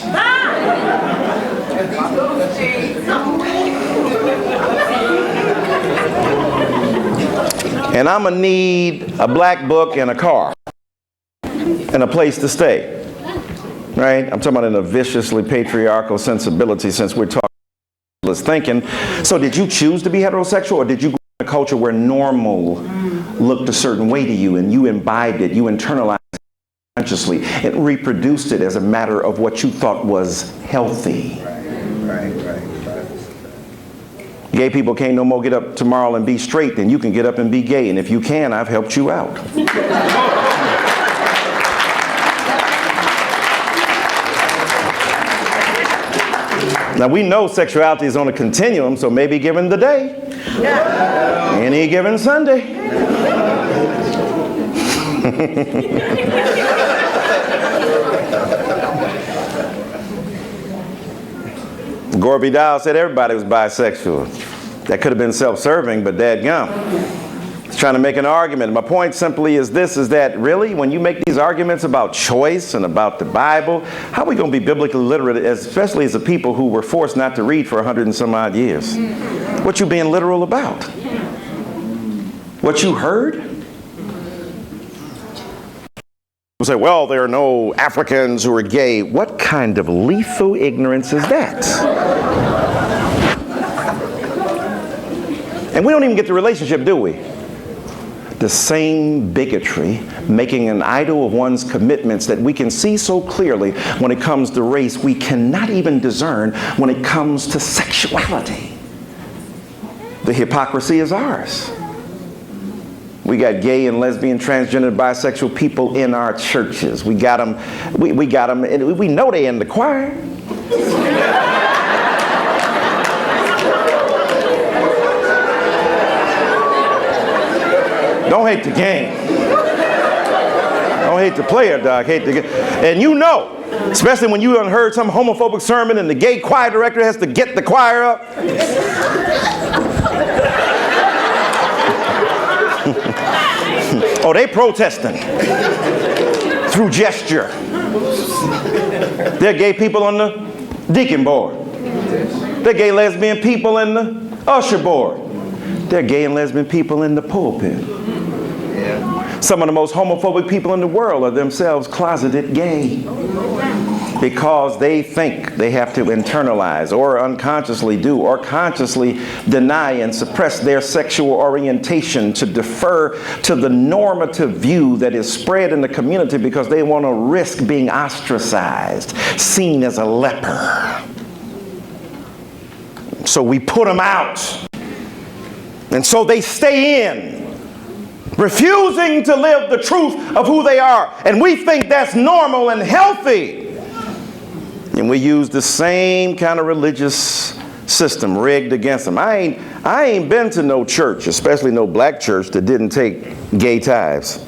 And I'm going to need a black book and a car and a place to stay. Right? I'm talking about in a viciously patriarchal sensibility since we're talking about thinking. So did you choose to be heterosexual, or did you grow up in a culture where normal looked a certain way to you and you imbibed it, you internalized it consciously, and reproduced it as a matter of what you thought was healthy? Right. Gay people can't no more get up tomorrow and be straight than you can get up and be gay. And if you can, I've helped you out. Now we know sexuality is on a continuum, so maybe given the day, any given Sunday. Gore Vidal said everybody was bisexual. That could have been self-serving, but dadgum. He's trying to make an argument. My point simply is this, is that really, when you make these arguments about choice and about the Bible, how are we going to be biblically literate, especially as a people who were forced not to read for 100 and some odd years? What you being literal about? What you heard? People say, well, there are no Africans who are gay. What kind of lethal ignorance is that? And we don't even get the relationship, do we? The same bigotry, making an idol of one's commitments that we can see so clearly when it comes to race, we cannot even discern when it comes to sexuality. The hypocrisy is ours. We got gay and lesbian, transgender, bisexual people in our churches. We got them, and we know they in the choir. Don't hate the game. Don't hate the player, Doc. Hate the game. And you know, especially when you done heard some homophobic sermon and the gay choir director has to get the choir up. Oh, they protesting through gesture. They're gay people on the deacon board. They're gay lesbian people in the usher board. They're gay and lesbian people in the pulpit. Some of the most homophobic people in the world are themselves closeted gay because they think they have to internalize or unconsciously do or consciously deny and suppress their sexual orientation to defer to the normative view that is spread in the community because they want to risk being ostracized, seen as a leper. So we put them out. And so they stay in, refusing to live the truth of who they are. And we think that's normal and healthy. And we use the same kind of religious system rigged against them. I ain't been to no church, especially no black church, that didn't take gay tithes.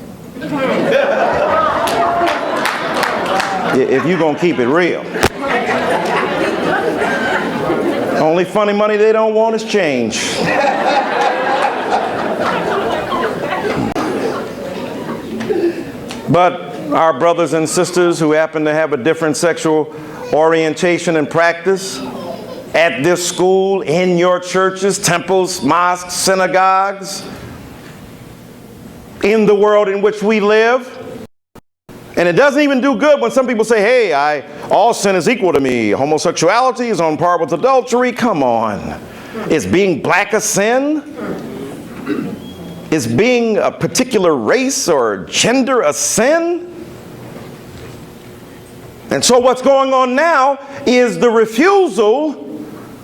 If you're going to keep it real. Only funny money they don't want is change. But our brothers and sisters who happen to have a different sexual orientation and practice at this school, in your churches, temples, mosques, synagogues, in the world in which we live. And it doesn't even do good when some people say, hey, all sin is equal to me. Homosexuality is on par with adultery. Come on. Is being black a sin? Is being a particular race or gender a sin? And so what's going on now is the refusal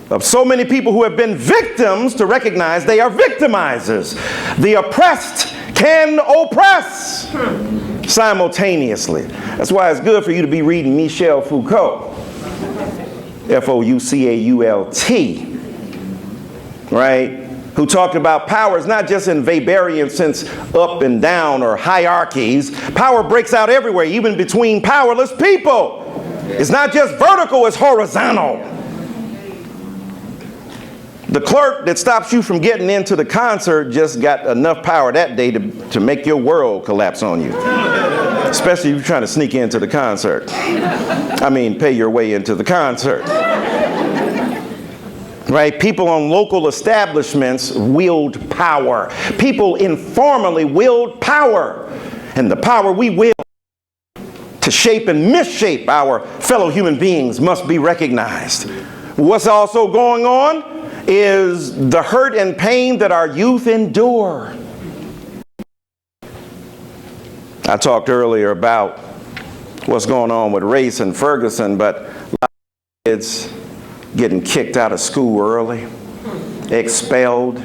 of so many people who have been victims to recognize they are victimizers. The oppressed can oppress simultaneously. That's why it's good for you to be reading Michel Foucault, Foucault, right? Who talked about power is not just in Weberian sense, up and down or hierarchies. Power breaks out everywhere, even between powerless people. It's not just vertical, it's horizontal. The clerk that stops you from getting into the concert just got enough power that day to make your world collapse on you. Especially if you're trying to sneak into the concert. I mean, pay your way into the concert. Right? People on local establishments wield power. People informally wield power. And the power we wield to shape and misshape our fellow human beings must be recognized. What's also going on is the hurt and pain that our youth endure. I talked earlier about what's going on with race in Ferguson, but a lot of kids getting kicked out of school early, expelled,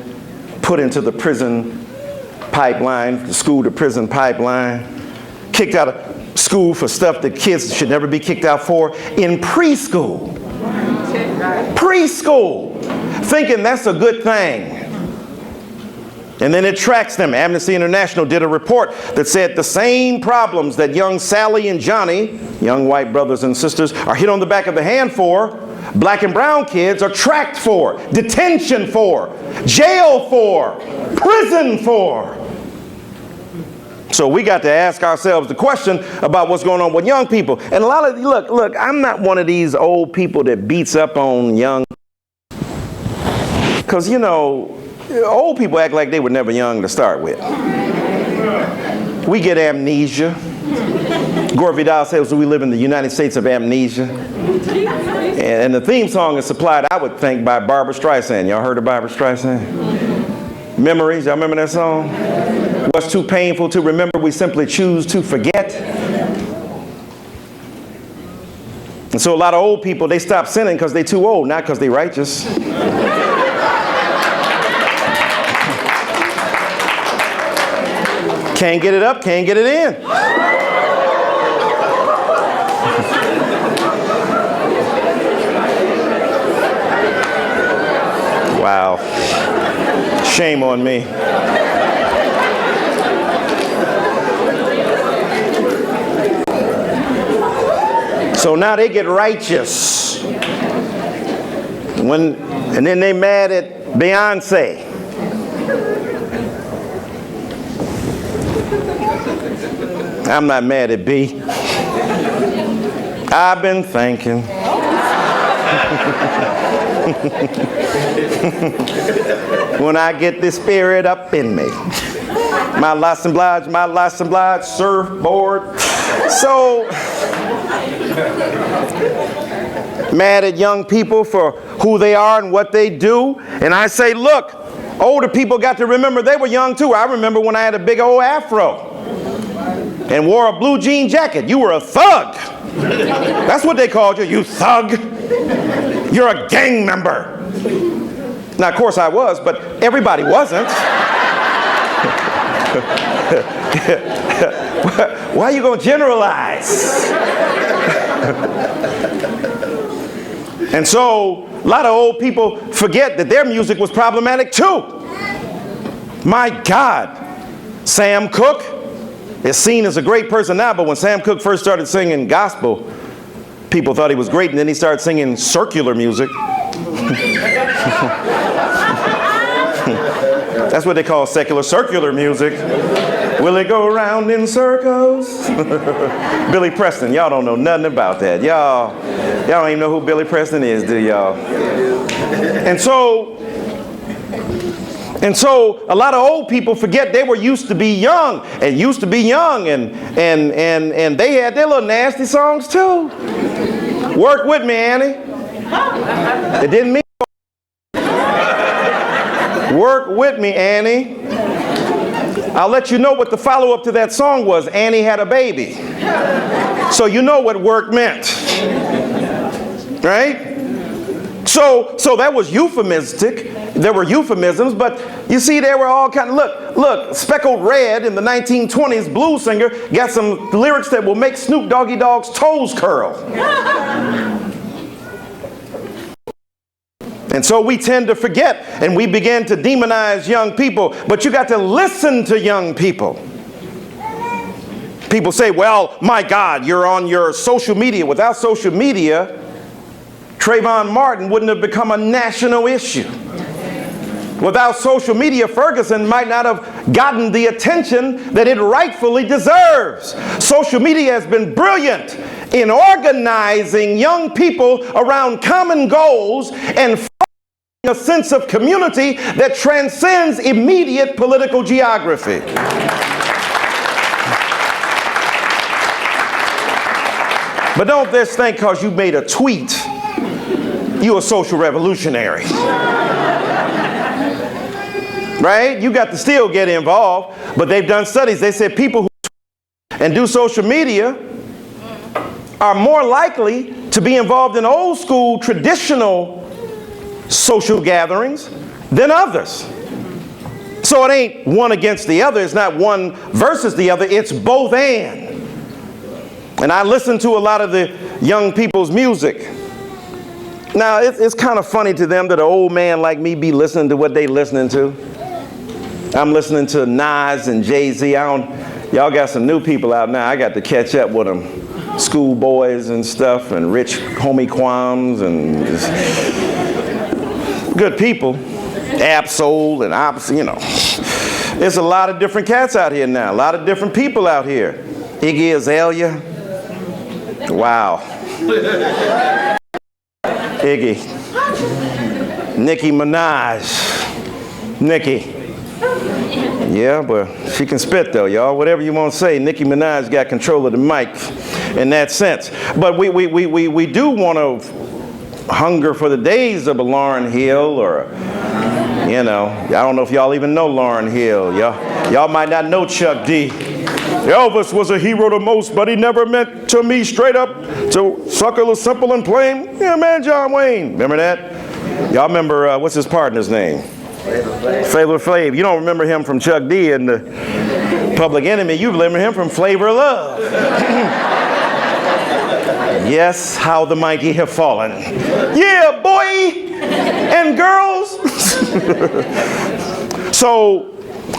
put into the prison pipeline, the school to prison pipeline, kicked out of school for stuff that kids should never be kicked out for in preschool. Preschool. Thinking that's a good thing. And then it tracks them. Amnesty International did a report that said the same problems that young Sally and Johnny, young white brothers and sisters, are hit on the back of the hand for, black and brown kids are tracked for, detention for, jail for, prison for. So we got to ask ourselves the question about what's going on with young people. And a lot of, look, I'm not one of these old people that beats up on young. Because, you know, old people act like they were never young to start with. We get amnesia. Gore Vidal says we live in the United States of amnesia. And the theme song is supplied, I would think, by Barbra Streisand. Y'all heard of Barbra Streisand? Memories, y'all remember that song? What's too painful to remember, we simply choose to forget. And so a lot of old people, they stop sinning because they're too old, not because they're righteous. Can't get it up, can't get it in. Wow. Shame on me. So now they get righteous. And then they mad at Beyonce. I'm not mad at B. I've been thinking. When I get this spirit up in me. My assemblage, surfboard. So, mad at young people for who they are and what they do. And I say, look, older people got to remember they were young too. I remember when I had a big old afro and wore a blue jean jacket. You were a thug. That's what they called you. You thug. You're a gang member. Now, of course I was, but everybody wasn't. Why are you going to generalize? And so a lot of old people forget that their music was problematic too. My God, Sam Cooke is seen as a great person now, but when Sam Cooke first started singing gospel, people thought he was great, and then he started singing circular music. That's what they call secular circular music. Will it go around in circles? Billy Preston, y'all don't know nothing about that. Y'all don't even know who Billy Preston is, do y'all? And so a lot of old people forget they were used to be young, and they had their little nasty songs too. Work with me, Annie. It didn't mean work with me, Annie. I'll let you know what the follow-up to that song was. Annie had a baby. So you know what work meant. Right? So that was euphemistic. There were euphemisms, but you see, they were all kind of, look, Speckled Red in the 1920s, blues singer, got some lyrics that will make Snoop Doggy Dogg's toes curl. And so we tend to forget, and we begin to demonize young people, but you got to listen to young people. People say, well, my God, you're on your social media. Without social media, Trayvon Martin wouldn't have become a national issue. Without social media, Ferguson might not have gotten the attention that it rightfully deserves. Social media has been brilliant in organizing young people around common goals and a sense of community that transcends immediate political geography. But don't just think because you made a tweet, you're a social revolutionary. Right? You got to still get involved, but they've done studies. They said people who and do social media are more likely to be involved in old school, traditional social gatherings than others. So it ain't one against the other. It's not one versus the other. It's both and. And I listen to a lot of the young people's music. Now, it's kind of funny to them that an old man like me be listening to what they listening to. I'm listening to Nas and Jay-Z. Y'all got some new people out now. I got to catch up with them. Schoolboys and stuff, and Rich Homie Quams, and good people. Absol and Ops, you know. There's a lot of different cats out here now. A lot of different people out here. Iggy Azalea. Wow. Iggy. Nicki Minaj. Nicki. Yeah, but she can spit though, y'all. Whatever you want to say, Nicki Minaj got control of the mic in that sense. But we do want to hunger for the days of a Lauryn Hill, or, you know, I don't know if y'all even know Lauryn Hill. Y'all might not know Chuck D. Elvis was a hero to most, but he never meant to me straight up to sucker, simple and plain. Yeah, man, John Wayne. Remember that? Y'all remember, what's his partner's name? Flavor Flav. You don't remember him from Chuck D and the Public Enemy. You remember him from Flavor of Love. Yes, how the mighty have fallen. Yeah, boy and girls. So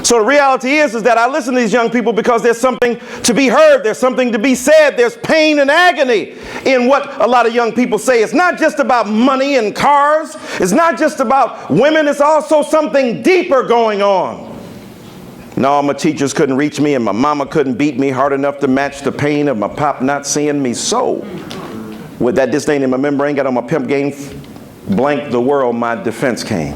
the reality is that I listen to these young people because there's something to be heard. There's something to be said. There's pain and agony in what a lot of young people say. It's not just about money and cars. It's not just about women. It's also something deeper going on. No, my teachers couldn't reach me, and my mama couldn't beat me hard enough to match the pain of my pop not seeing me. So, with that disdain in my membrane, got on my pimp game, blank the world, my defense came.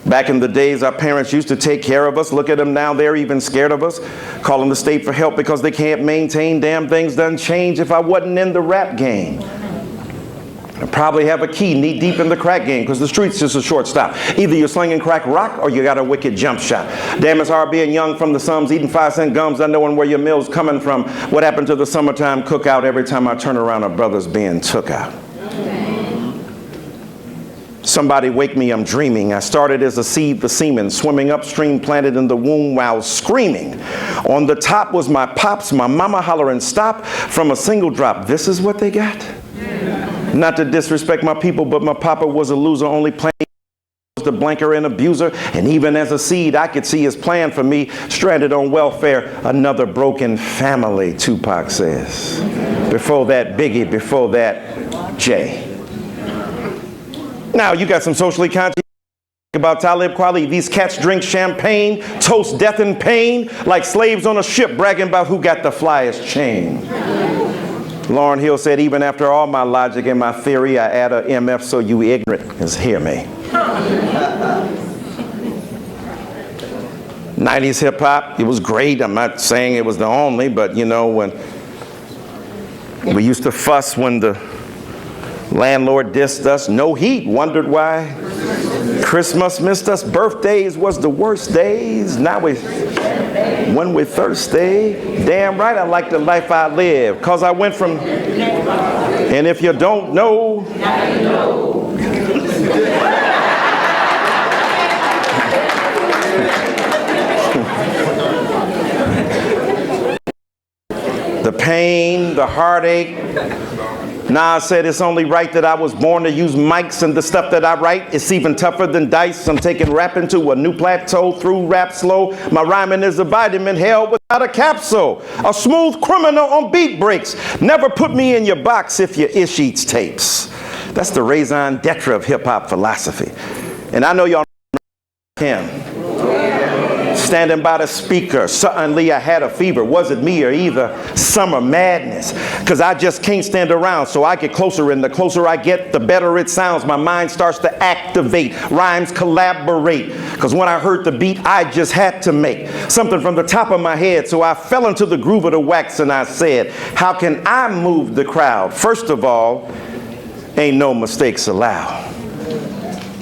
Back in the days, our parents used to take care of us. Look at them now, they're even scared of us. Calling the state for help because they can't maintain. Damn, things done changed. If I wasn't in the rap game, I'd probably have a key knee deep in the crack game, because the street's just a short stop. Either you're slinging crack rock or you got a wicked jump shot. Damn, it's hard being young from the slums, eating 5-cent gums, not knowing where your meal's coming from. What happened to the summertime cookout? Every time I turn around, a brother's being took out. Somebody wake me, I'm dreaming. I started as a seed, the semen, swimming upstream, planted in the womb while screaming. On the top was my pops, my mama hollering stop from a single drop. This is what they got? Not to disrespect my people, but my papa was a loser, only playing the blanker and abuser. And even as a seed, I could see his plan for me, stranded on welfare, another broken family, Tupac says. Before that, Biggie, before that, Jay. Now, you got some socially conscious about Talib Kweli. These cats drink champagne, toast death and pain, like slaves on a ship bragging about who got the flyest chain. Lauryn Hill said, even after all my logic and my theory, I add a MF so you ignorant can hear me. 90s hip hop, it was great. I'm not saying it was the only, but you know, when we used to fuss when the landlord dissed us, no heat, wondered why Christmas missed us, birthdays was the worst days. Now when we're thirsty, damn right I like the life I live, cause I went from, and if you don't know, now you know. The pain, the heartache. Nas said it's only right that I was born to use mics, and the stuff that I write, it's even tougher than dice. I'm taking rap into a new plateau through rap slow. My rhyming is a vitamin held without a capsule. A smooth criminal on beat breaks. Never put me in your box if your ish eats tapes. That's the raison d'etre of hip hop philosophy. And I know y'all know him. Standing by the speaker, suddenly I had a fever. Was it me or either? Summer madness. Cause I just can't stand around, so I get closer, and the closer I get, the better it sounds. My mind starts to activate, rhymes collaborate. Cause when I heard the beat, I just had to make something from the top of my head. So I fell into the groove of the wax and I said, how can I move the crowd? First of all, ain't no mistakes allowed.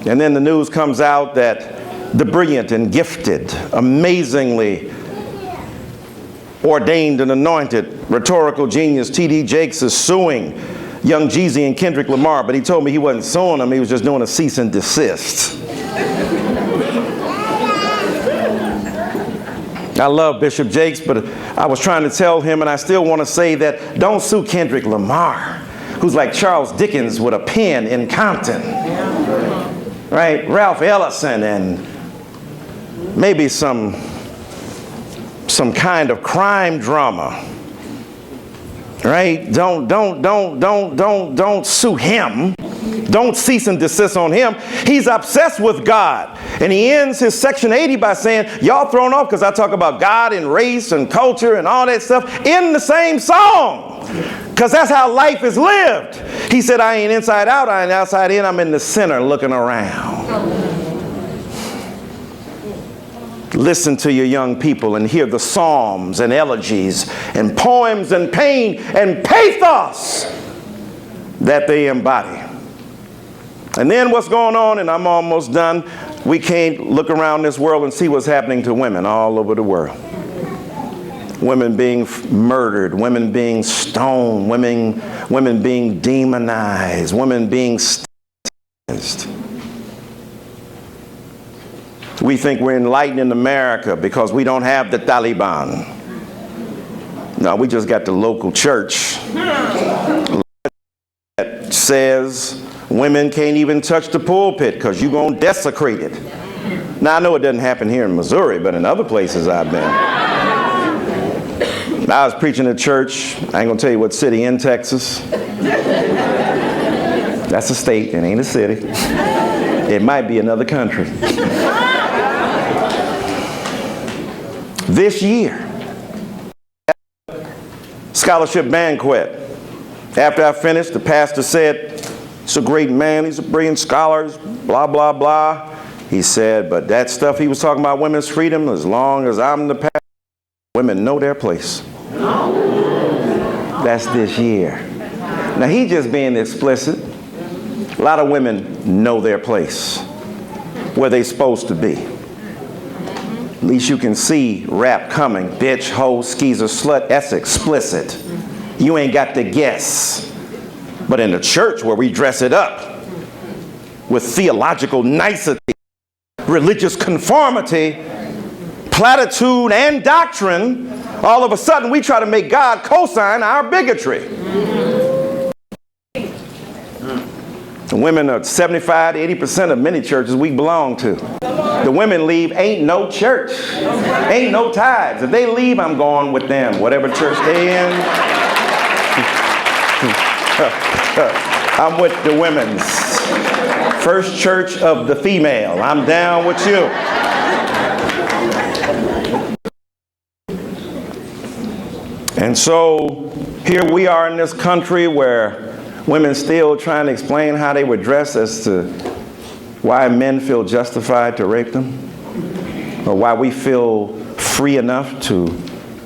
And then the news comes out that the brilliant and gifted, amazingly ordained and anointed rhetorical genius T.D. Jakes is suing Young Jeezy and Kendrick Lamar, but he told me he wasn't suing them, he was just doing a cease and desist. I love Bishop Jakes, but I was trying to tell him, and I still want to say that don't sue Kendrick Lamar, who's like Charles Dickens with a pen in Compton. Right? Ralph Ellison and maybe some kind of crime drama, right? Don't sue him. Don't cease and desist on him. He's obsessed with God. And he ends his section 80 by saying, y'all thrown off because I talk about God and race and culture and all that stuff in the same song. Because that's how life is lived. He said, I ain't inside out, I ain't outside in, I'm in the center looking around. Listen to your young people and hear the psalms and elegies and poems and pain and pathos that they embody. And then what's going on, and I'm almost done, we can't look around this world and see what's happening to women all over the world. Women being murdered, women being stoned, women being demonized, women being stigmatized. We think we're enlightened in America because we don't have the Taliban. No, we just got the local church that says women can't even touch the pulpit because you're going to desecrate it. Now, I know it doesn't happen here in Missouri, but in other places I've been. I was preaching at church, I ain't going to tell you what city in Texas. That's a state, it ain't a city. It might be another country. This year, scholarship banquet. After I finished, the pastor said, it's a great man, he's a brilliant scholar, blah, blah, blah. He said, but that stuff he was talking about women's freedom, as long as I'm the pastor, women know their place. That's this year. Now, he just being explicit. A lot of women know their place, where they supposed to be. At least you can see rap coming. Bitch, hoe, skeezer, slut, that's explicit. You ain't got to guess. But in the church where we dress it up, with theological nicety, religious conformity, platitude, and doctrine, all of a sudden we try to make God co-sign our bigotry. The women are 75 to 80% of many churches we belong to. The women leave, ain't no church, ain't no tithes. If they leave, I'm going with them, whatever church they in. I'm with the women's. First church of the female. I'm down with you. And so here we are in this country where women still trying to explain how they were dressed as to why men feel justified to rape them, or why we feel free enough to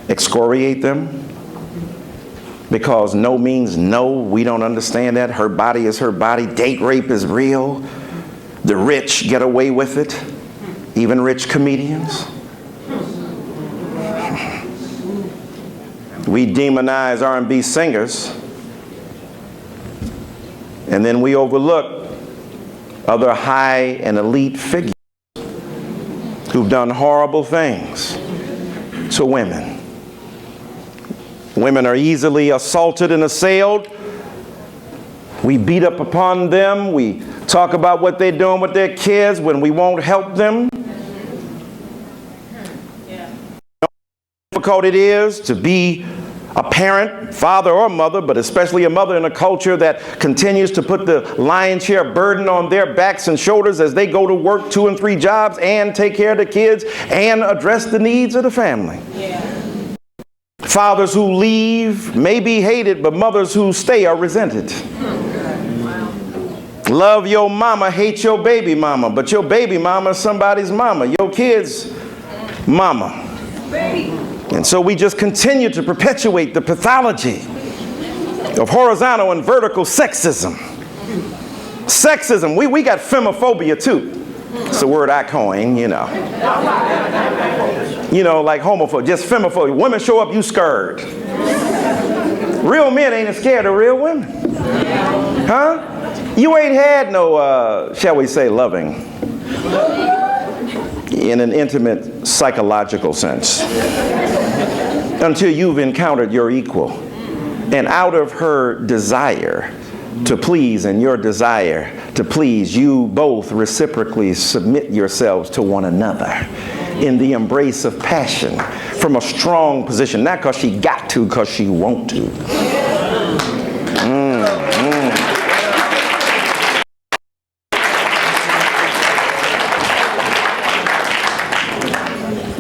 excoriate them. Because no means no, we don't understand that. Her body is her body. Date rape is real. The rich get away with it, even rich comedians. We demonize R&B singers, and then we overlook other high and elite figures who've done horrible things to women. Women are easily assaulted and assailed. We beat up upon them. We talk about what they're doing with their kids when we won't help them. Yeah. How difficult it is to be a parent, father or mother, but especially a mother in a culture that continues to put the lion's share burden on their backs and shoulders as they go to work 2 and 3 jobs and take care of the kids and address the needs of the family. Yeah. Fathers who leave may be hated, but mothers who stay are resented. Love your mama, hate your baby mama, but your baby mama is somebody's mama, your kid's mama. And so we just continue to perpetuate the pathology of horizontal and vertical sexism. Sexism, we got femophobia too. It's a word I coined, you know. You know, like homophobia, just femophobia. Women show up, you scared. Real men ain't scared of real women. Huh? You ain't had no, shall we say, loving in an intimate psychological sense until you've encountered your equal. And out of her desire to please and your desire to please, you both reciprocally submit yourselves to one another in the embrace of passion from a strong position, not because she got to, because she want to.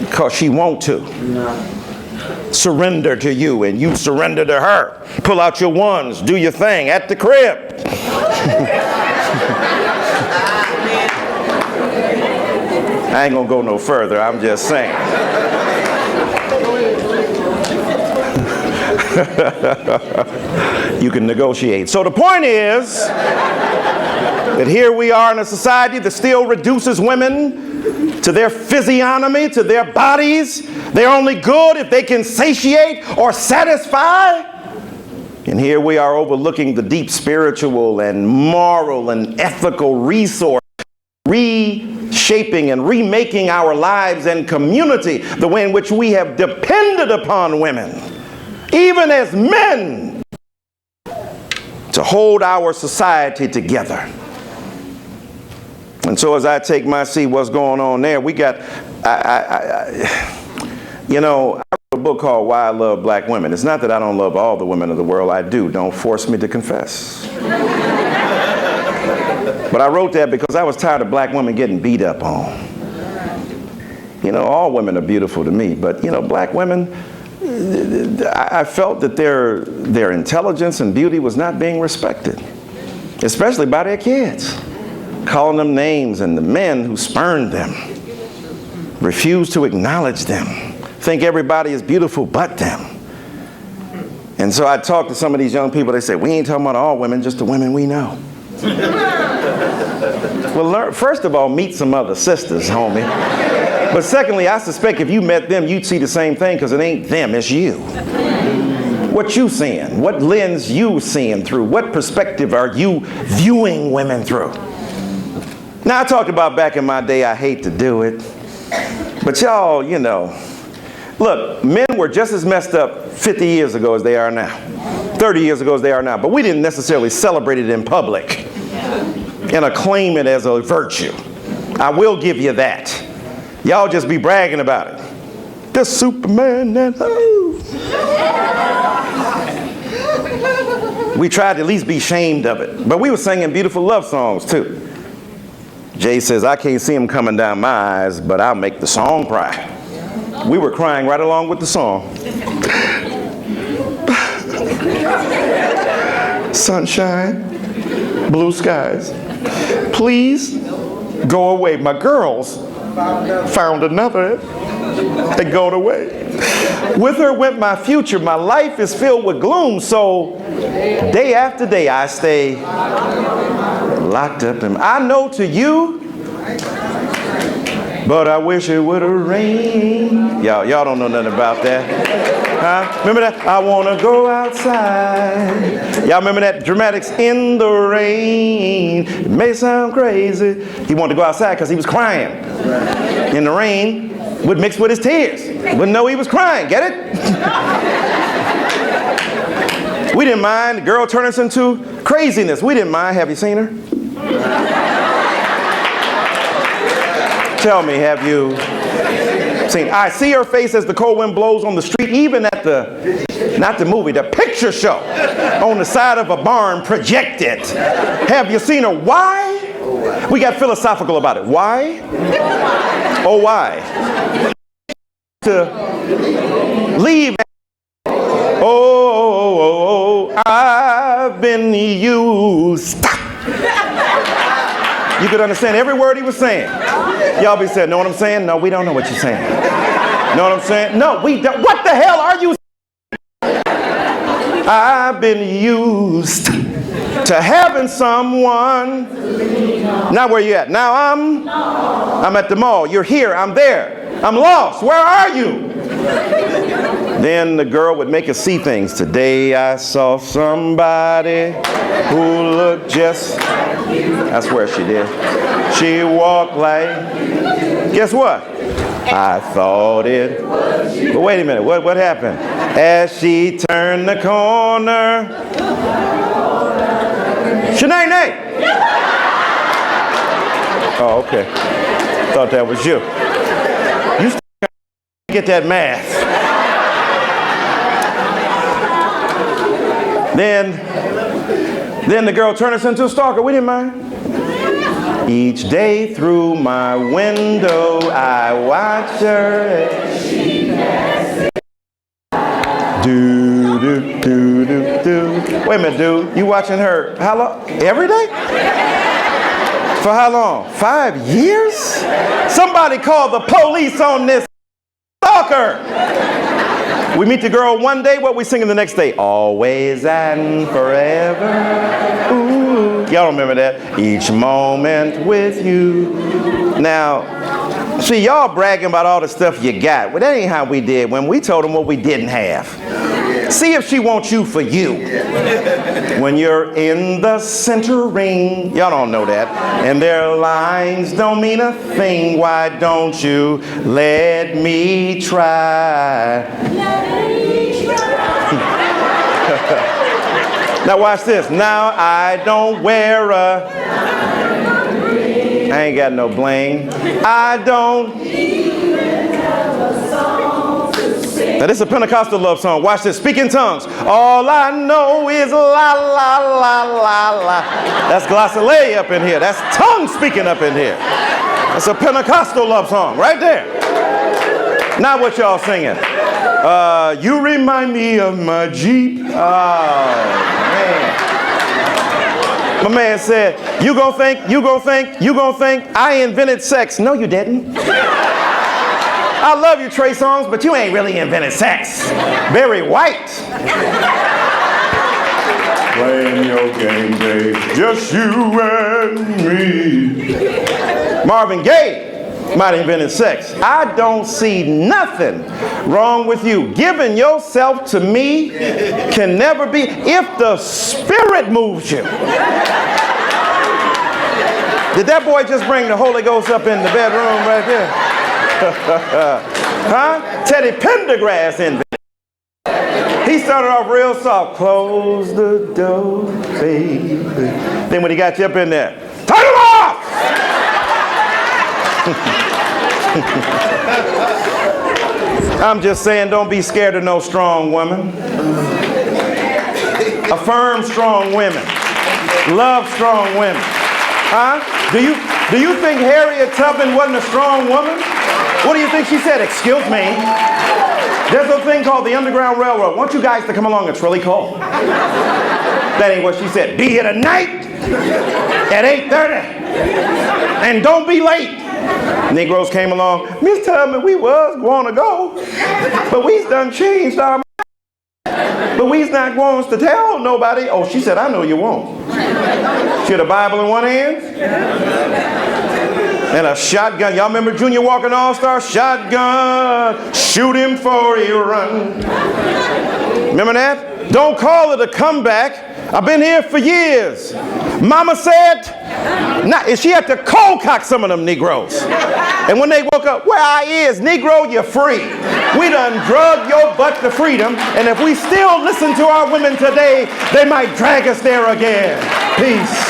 Because she want to. Surrender to you and you surrender to her. Pull out your ones, do your thing at the crib. I ain't gonna go no further, I'm just saying. You can negotiate. So the point is that here we are in a society that still reduces women to their physiognomy, to their bodies. They're only good if they can satiate or satisfy. And here we are overlooking the deep spiritual and moral and ethical resource, reshaping and remaking our lives and community the way in which we have depended upon women, even as men, to hold our society together. And so as I take my seat, what's going on there? We got, you know, I wrote a book called Why I Love Black Women. It's not that I don't love all the women of the world. I do. Don't force me to confess. But I wrote that because I was tired of black women getting beat up on. You know, all women are beautiful to me, but, you know, black women, I felt that their intelligence and beauty was not being respected, especially by their kids. Calling them names, and the men who spurned them refuse to acknowledge them, think everybody is beautiful but them. And so I talked to some of these young people. They say, we ain't talking about all women, just the women we know. Well, first of all, meet some other sisters, homie. But secondly, I suspect if you met them, you'd see the same thing, because it ain't them, it's you. What you seeing? What lens you seeing through? What perspective are you viewing women through? Now, I talked about back in my day, I hate to do it, but y'all, you know, look, men were just as messed up 50 years ago as they are now, 30 years ago as they are now, but we didn't necessarily celebrate it in public and acclaim it as a virtue. I will give you that. Y'all just be bragging about it. The Superman that, oh. We tried to at least be ashamed of it, but we were singing beautiful love songs too. Jay says, I can't see him coming down my eyes, but I'll make the song cry. We were crying right along with the song. Sunshine, blue skies, please go away. My girls found another and gone away. With her went my future. My life is filled with gloom, so day after day I stay locked up in. I know to you, but I wish it would have rained. Y'all don't know nothing about that. Huh? Remember that? I want to go outside. Y'all remember that? Dramatics, in the rain. It may sound crazy. He wanted to go outside because he was crying. In the rain would mix with his tears. Wouldn't know he was crying. Get it? We didn't mind. The girl turned us into craziness. We didn't mind. Have you seen her? Tell me, have you seen? I see her face as the cold wind blows on the street, even at the, not the movie, the picture show on the side of a barn projected. Have you seen her? Why? We got philosophical about it. Why? Oh, why? To leave. Oh, I've been used. You could understand every word he was saying. Y'all be saying, know what I'm saying? No, we don't know what you're saying. Know what I'm saying? No, we don't. What the hell are you saying? I've been used to having someone. Now where you at? Now I'm at the mall. You're here. I'm there. I'm lost. Where are you? Then the girl would make us see things. Today I saw somebody who looked just, I swear she did. She walked like, guess what? I thought it was you. But wait a minute, what happened? As she turned the corner, Shanae! Oh, okay. Thought that was you. You still get that math. Then the girl turned us into a stalker. We didn't mind. Each day through my window, I watch her. Do, do, do, do, do. Wait a minute, dude. You watching her how long? Every day? For how long? 5 years? Somebody call the police on this stalker. We meet the girl one day, what we singing the next day? Always and forever. Ooh. Y'all remember that? Each moment with you. Now, see, y'all bragging about all the stuff you got. Well, that ain't how we did when we told them what we didn't have. See if she wants you for you. When you're in the center ring, y'all don't know that, and their lines don't mean a thing, why don't you let me try? Now watch this. Now I don't wear a, I ain't got no bling. I don't. Now this is a Pentecostal love song. Watch this. Speak in tongues. All I know is la la la la la. That's glossolalia up in here. That's tongue speaking up in here. That's a Pentecostal love song right there. Now what y'all singing? You remind me of my Jeep. Oh man. My man said, you gonna think I invented sex. No, you didn't. I love you, Trey Songz, but you ain't really invented sex. Barry White. Playing your game, babe, just you and me. Marvin Gaye might have invented sex. I don't see nothing wrong with you. Giving yourself to me can never be if the Spirit moves you. Did that boy just bring the Holy Ghost up in the bedroom right there? Huh? Teddy Pendergrass in there. He started off real soft. Close the door, baby. Then when he got you up in there, turn it off! I'm just saying, don't be scared of no strong woman. Affirm strong women. Love strong women. Huh? Do you think Harriet Tubman wasn't a strong woman? What do you think she said? Excuse me. There's a thing called the Underground Railroad. I want you guys to come along. It's really cold. That ain't what she said. Be here tonight at 8:30. And don't be late. Negroes came along. Miss Tubman, we was going to go, but we's done changed our mind. But we's not going to tell nobody. Oh, she said, I know you won't. She had a Bible in one hand and a shotgun. Y'all remember Junior Walker and All-Star? Shotgun, shoot him for he run. Remember that? Don't call it a comeback. I've been here for years. Mama said, she had to cold cock some of them Negroes. And when they woke up, where I is, Negro, you're free. We done drug your butt to freedom. And if we still listen to our women today, they might drag us there again. Peace.